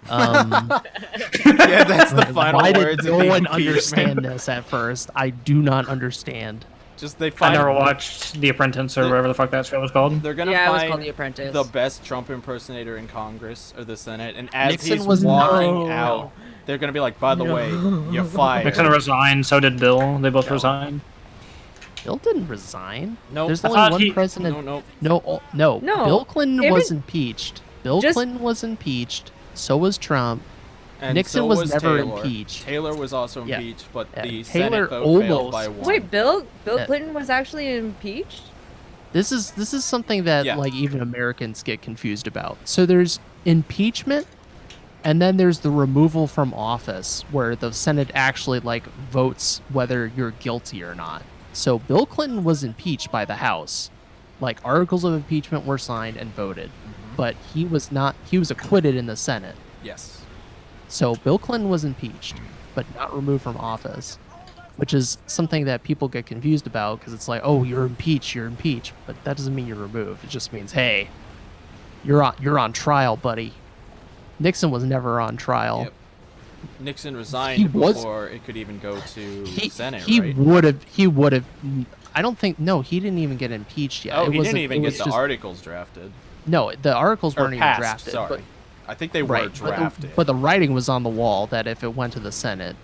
Yeah, that's the final Why words did of no the one impeachment. understand this at first? I do not understand. Just they I find never watched The Apprentice or whatever the fuck that show was called. they're gonna Yeah, it was called find The Apprentice. the best Trump impersonator in Congress or the Senate, and as Nixon he's was walking no. out, they're gonna be like, "By the way, you're fired." Nixon resigned, so did Bill. They both No. resigned. Bill didn't resign. Nope. There's I only thought one he- president. No. No. No, Bill Clinton even- was impeached. Bill Just- Clinton was impeached. So was Trump. And Nixon so was never Taylor. impeached. Taylor was also Yeah. impeached, but Yeah, the Taylor Senate vote failed almost- by one. Wait, Bill Yeah. Clinton was actually impeached? This is something that Yeah. like even Americans get confused about. So there's impeachment, and then there's the removal from office, where the Senate actually like votes whether you're guilty or not. So Bill Clinton was impeached by the House. Like articles of impeachment were signed and voted, but he was not. He was acquitted in the Senate. Yes. So Bill Clinton was impeached, but not removed from office, which is something that people get confused about because it's like, oh, you're impeached, but that doesn't mean you're removed. It just means, hey, you're on trial, buddy. Nixon was never on trial. Yep. Nixon resigned was- before it could even go to Senate, He right? would have. I don't think. No, he didn't even get impeached yet. Oh, It he wasn't- didn't even it get was the just- articles drafted. No, the articles Or weren't even passed, drafted. sorry. But, I think they were right, drafted. but the writing was on the wall that if it went to the Senate,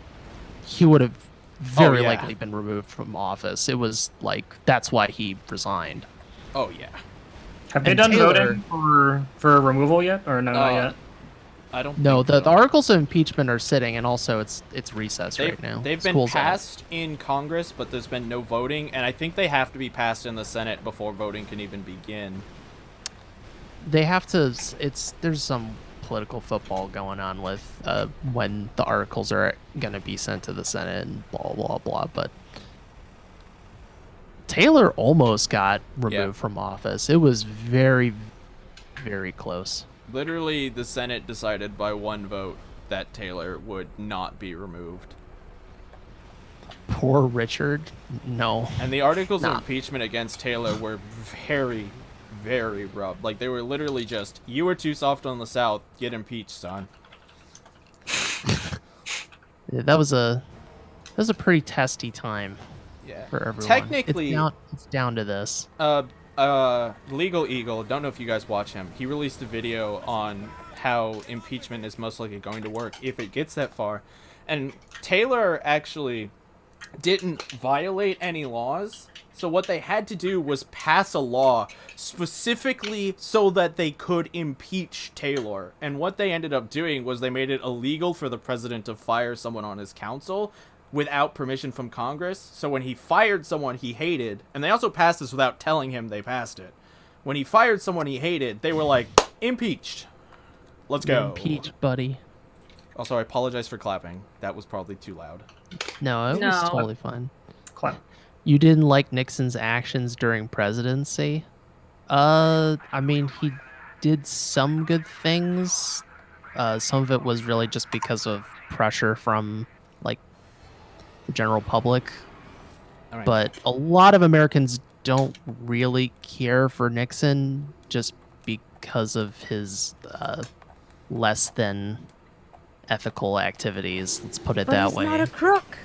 he would have very yeah. likely been removed from office. It was like that's why he resigned. Oh, yeah. Have they And done Taylor- voting for removal yet, or no, not yet? I don't No, think the so. articles of impeachment are sitting, and also it's recess They've, right now. they've been School's out. passed in Congress, but there's been no voting, and I think they have to be passed in the Senate before voting can even begin. They have to. There's some political football going on with when the articles are gonna be sent to the Senate and blah blah blah. But Taylor almost got removed from office. It was very, very close. Literally, the Senate decided by one vote that Taylor would not be removed. Poor Richard. No. And the articles Nah. of impeachment against Taylor were very, very rough. Like, they were literally just, you were too soft on the South, get impeached, son. Yeah, that was a pretty testy time Yeah. for everyone. Technically, it's down to this. Legal Eagle, don't know if you guys watch him. He released a video on how impeachment is most likely going to work if it gets that far. And Taylor actually didn't violate any laws. So what they had to do was pass a law specifically so that they could impeach Taylor. And what they ended up doing was they made it illegal for the president to fire someone on his council without permission from Congress. So when he fired someone he hated, and they also passed this without telling him they passed it. When he fired someone he hated, they were like, impeached. Let's go. Impeach, buddy. Also, I apologize for clapping. That was probably too loud. No, it No. was totally fine. Clap. You didn't like Nixon's actions during presidency? I mean, he did some good things. Some of it was really just because of pressure from, like, the general public. All right. But a lot of Americans don't really care for Nixon just because of his less than ethical activities. Let's put it But that he's way. not a crook.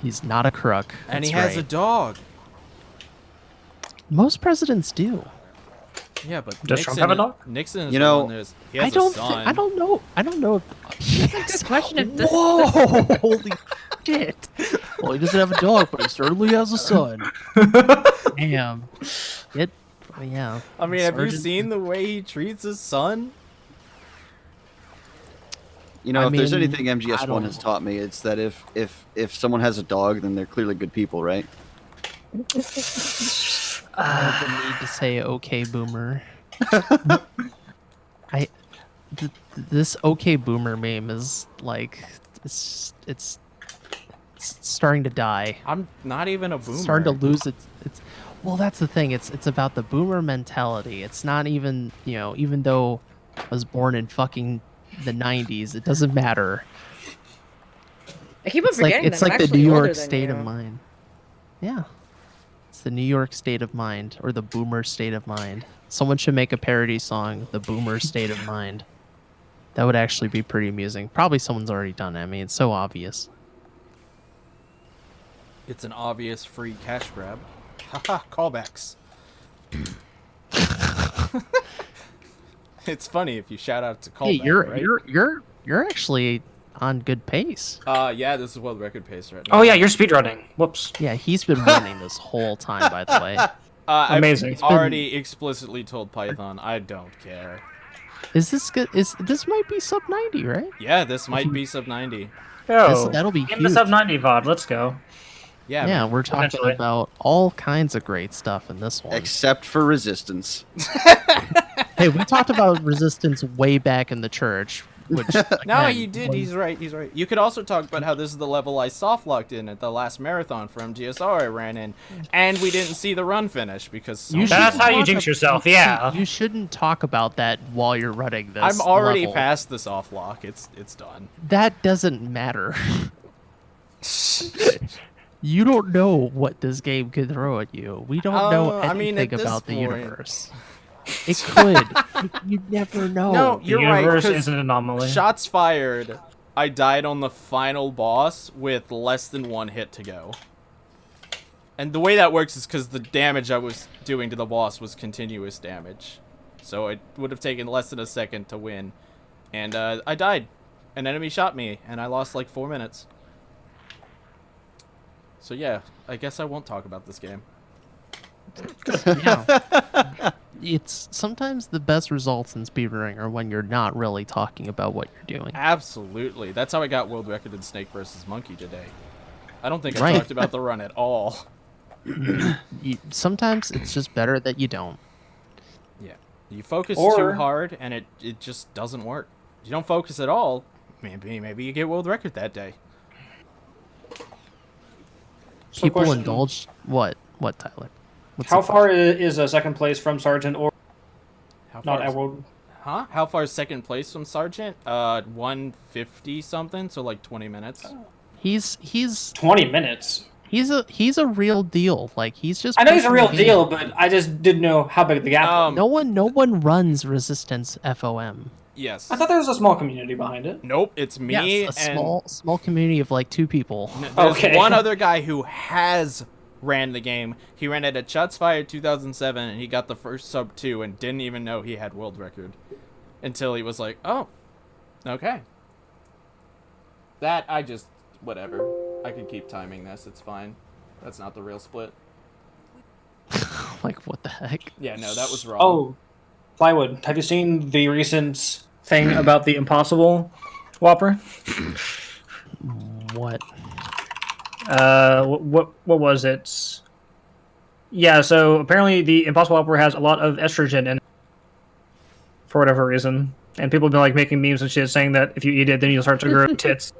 He's not a crook. And he That's has a right. dog. Most presidents do. Yeah, but Does Trump have a dog? Nixon is You the know, one that's, he has I don't. a son. I don't know. I don't know. That's a good question. If this, Whoa! Holy shit! Well, he doesn't have a dog, but he certainly has a son. Damn. It. Yeah. I mean, have you Sergeant- seen the way he treats his son? You know, I if there's mean, anything I MGS1 don't- has taught me, it's that if someone has a dog, then they're clearly good people, right? I have the need to say "Okay, Boomer." This "Okay, Boomer" meme is like it's starting to die. I'm not even a boomer. It's starting to lose its. Well, that's the thing. It's about the boomer mentality. It's not even even though I was born in fucking the 90s, it doesn't matter. I keep on It's like forgetting it's that I'm like the actually New older York than state you. of mind. Yeah. It's the New York state of mind, or the boomer state of mind. Someone should make a parody song, The Boomer State of Mind. That would actually be pretty amusing. Probably someone's already done it. I mean, it's so obvious. It's an obvious free cash grab. Haha, callbacks. It's funny if you shout out to callback, Hey, right? you're actually on good pace. Yeah, this is world record pace right now. Oh yeah, you're speedrunning. Whoops. Yeah, he's been winning this whole time, by the way. Amazing. I've It's been- already explicitly told Python I don't care. Is this good? This might be sub 90, right? Yeah, this might be sub 90. Yo, That'll be in the huge. sub 90 VOD. Let's go. Yeah. Yeah, man. we're talking Potentially. about all kinds of great stuff in this one. Except for Resistance. Hey, we talked about Resistance way back in the church, which No, again, you did. was- He's right. He's right. You could also talk about how this is the level I soft locked in at the last marathon for MGSR I ran in, and we didn't see the run finish because You That's should how you talk jinx ab- yourself, see, yeah. You shouldn't talk about that while you're running this. I'm already level. past the soft lock. It's done. That doesn't matter. You don't know what this game could throw at you. We don't know I mean, anything at this about the point- universe. It could. You never know. No, The you're right. universe 'cause is an anomaly. Shots fired. I died on the final boss with less than 1 hit to go. And the way that works is because the damage I was doing to the boss was continuous damage. So it would have taken less than a second to win. And I died. An enemy shot me, and I lost like 4 minutes. So yeah, I guess I won't talk about this game. Yeah. It's sometimes the best results in speedrunning are when you're not really talking about what you're doing. Absolutely. That's how I got world record in Snake vs. Monkey today. I don't think I Right. talked about the run at all. Sometimes it's just better that you don't. Yeah. You focus too Or- hard and it just doesn't work. You don't focus at all, maybe you get world record that day. So People question, indulge. What, Tyler? What's How the far is a second place from Sergeant or How not far at is, World? Huh? How far is second place from Sergeant? 150 something, so like 20 minutes. He's 20 minutes. he's a real deal. Like he's just. I know he's a pushing real the game. deal, but I just didn't know how big the gap was. No one runs Resistance FOM. Yes. I thought there was a small community behind it. Nope, it's me Yes, a and small community of like 2 people. there's Okay. one other guy who has ran the game. He ran it at Shots Fired 2007 and he got the first sub 2 and didn't even know he had world record until he was like, "Oh, okay." That I just whatever. I can keep timing this. It's fine. That's not the real split. Like what the heck? Yeah, no, that was wrong. Oh, Plywood, have you seen the recent Thing about the Impossible Whopper. What? What was it? Yeah, so apparently the Impossible Whopper has a lot of estrogen in it for whatever reason, and people have been like making memes and shit saying that if you eat it, then you'll start to grow tits.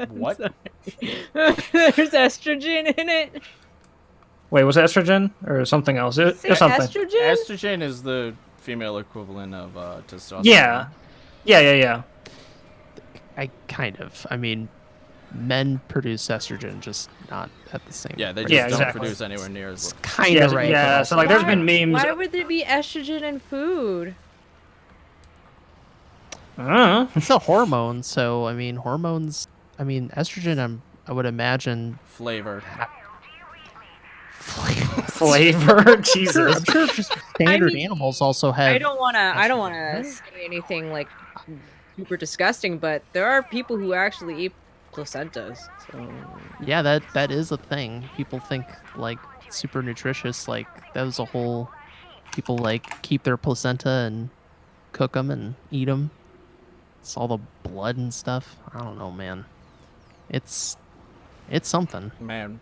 What? There's estrogen in it. Wait, was it estrogen or something else? Is there It's something. estrogen? Estrogen is the female equivalent of testosterone. Yeah. I mean, men produce estrogen, just not at the same. Yeah, they rate. just Yeah, don't exactly. produce anywhere near as It's well. kind Yeah, of right. yeah, but so, also- like, there's been memes. Why would there be estrogen in food? it's a hormone, so I mean, hormones. I mean, estrogen. I would imagine. Flavor. Flavor, Jesus. I'm sure just standard mean, animals also have. I don't wanna say anything like super disgusting, but there are people who actually eat placentas. So Yeah, that is a thing. People think like super nutritious. Like that was a whole. People like keep their placenta and cook them and eat them. It's all the blood and stuff. I don't know, man. It's something. Man.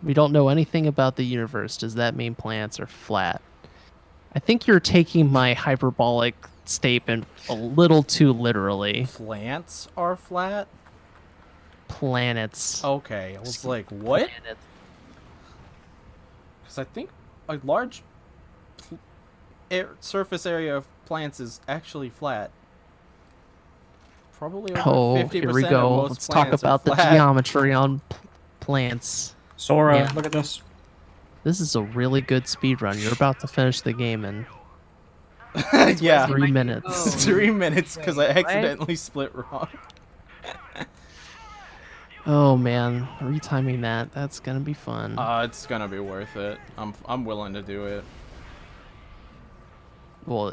We don't know anything about the universe. Does that mean planets are flat? I think you're taking my hyperbolic statement a little too literally. Plants are flat? Planets. Okay. I was like, what? Planets. Because I think a large surface area of plants is actually flat. Probably over 50% Here we of go. most Let's talk plants are about the flat. geometry on plants. Sora, Yeah. look at this. This is a really good speed run. You're about to finish the game in Yeah. 3 minutes. Oh. 3 minutes because I Wait, what? accidentally split wrong. Oh man, retiming that's gonna be fun. It's gonna be worth it. I'm willing to do it. Well,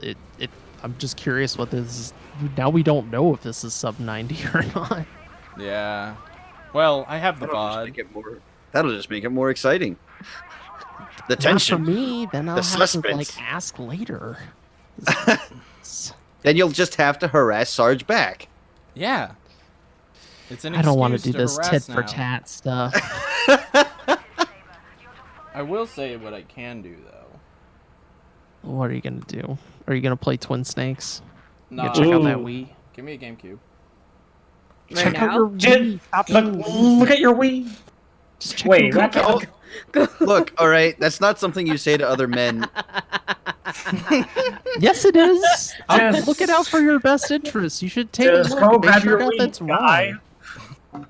I'm just curious what this is. Now we don't know if this is sub 90 or not. Yeah. Well, I have the That'll just make it more exciting. The Not tension. for me, then I'll The have to suspense. like ask later. Then you'll just have to harass Sarge back. Yeah. It's an I don't want to excuse do this harass tit for now. tat stuff. I will say what I can do though. What are you gonna do? Are you gonna play Twin Snakes? You Nah, gonna check out that Ooh. Wii? give me a GameCube. Right Check out now? your Wii. Stop Look at your Wii. Just check Wait, your what? Look, all right, that's not something you say to other men. Yes, it is. I'm Just- looking out for your best interests. You should take a Just look go and make grab sure your that Wii, that's guy. wrong.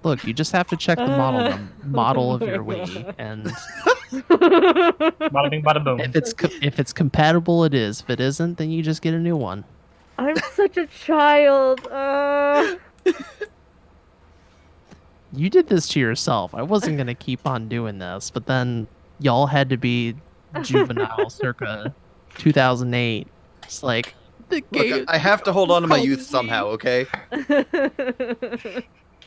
Look, you just have to check the model of your Wii, and Bada bing, bada boom. if it's compatible, it is. If it isn't, then you just get a new one. I'm such a child. You did this to yourself. I wasn't gonna keep on doing this, but then y'all had to be juvenile circa 2008. It's like the game. Look, I have to hold on to my youth somehow, okay?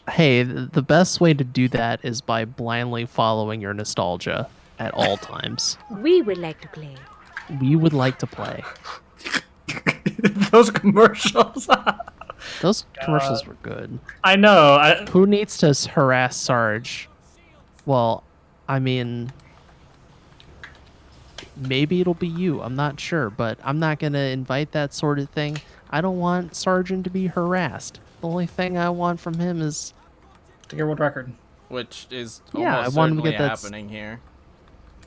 Hey, the best way to do that is by blindly following your nostalgia at all times. We would like to play. We would like to play. Those commercials. Those commercials were good. I know. Who needs to harass Sarge? Well, I mean, maybe it'll be you. I'm not sure, but I'm not going to invite that sort of thing. I don't want Sargent to be harassed. The only thing I want from him is... To your world record. Which is Yeah, almost I want him to certainly get that happening here.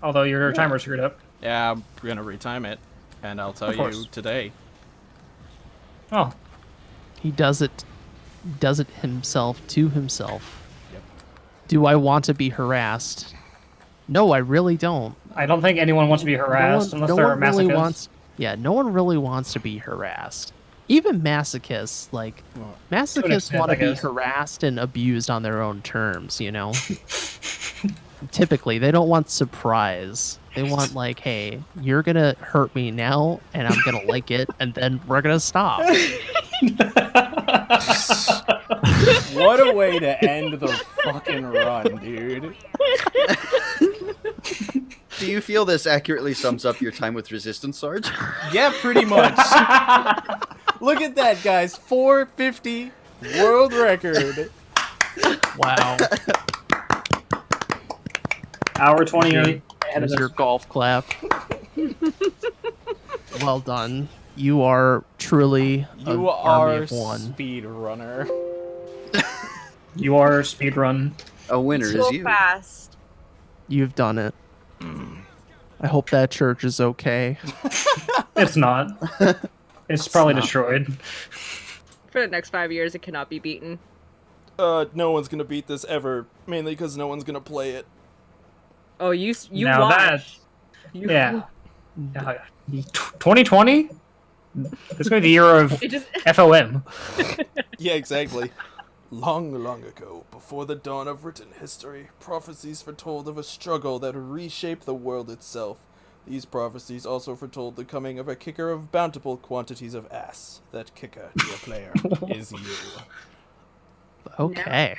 Although your timer screwed up. Yeah, I'm gonna retime it, and I'll tell Of course. you today. Oh, He does it himself to himself. Yep. Do I want to be harassed? No, I really don't. I don't think anyone wants to be harassed unless they're a really masochist. wants. Yeah, no one really wants to be harassed. Even masochists, like masochists, extent, want I to be guess. harassed and abused on their own terms. You know. Typically, they don't want surprise. They want like, hey, you're gonna hurt me now, and I'm gonna like it, and then we're gonna stop. What a way to end the fucking run, dude. Do you feel this accurately sums up your time with Resistance, Sarge? Yeah, pretty much. Look at that, guys. 450 world record. Wow. Hour 28. Here's your golf clap. Well done. You are truly an You army are of one. speed runner. You are speedrun. A winner So is you. fast. You've done it. I hope that church is okay. It's not. It's probably not. destroyed. For the next 5 years, it cannot be beaten. No one's gonna beat this ever. Mainly because no one's gonna play it. Oh, you Now watch. that- You- Yeah. 2020? This is going to be the year of It just FOM. Yeah, exactly. Long, long ago, before the dawn of written history, prophecies foretold of a struggle that would reshape the world itself. These prophecies also foretold the coming of a kicker of bountiful quantities of ass. That kicker, dear player, is you. Okay.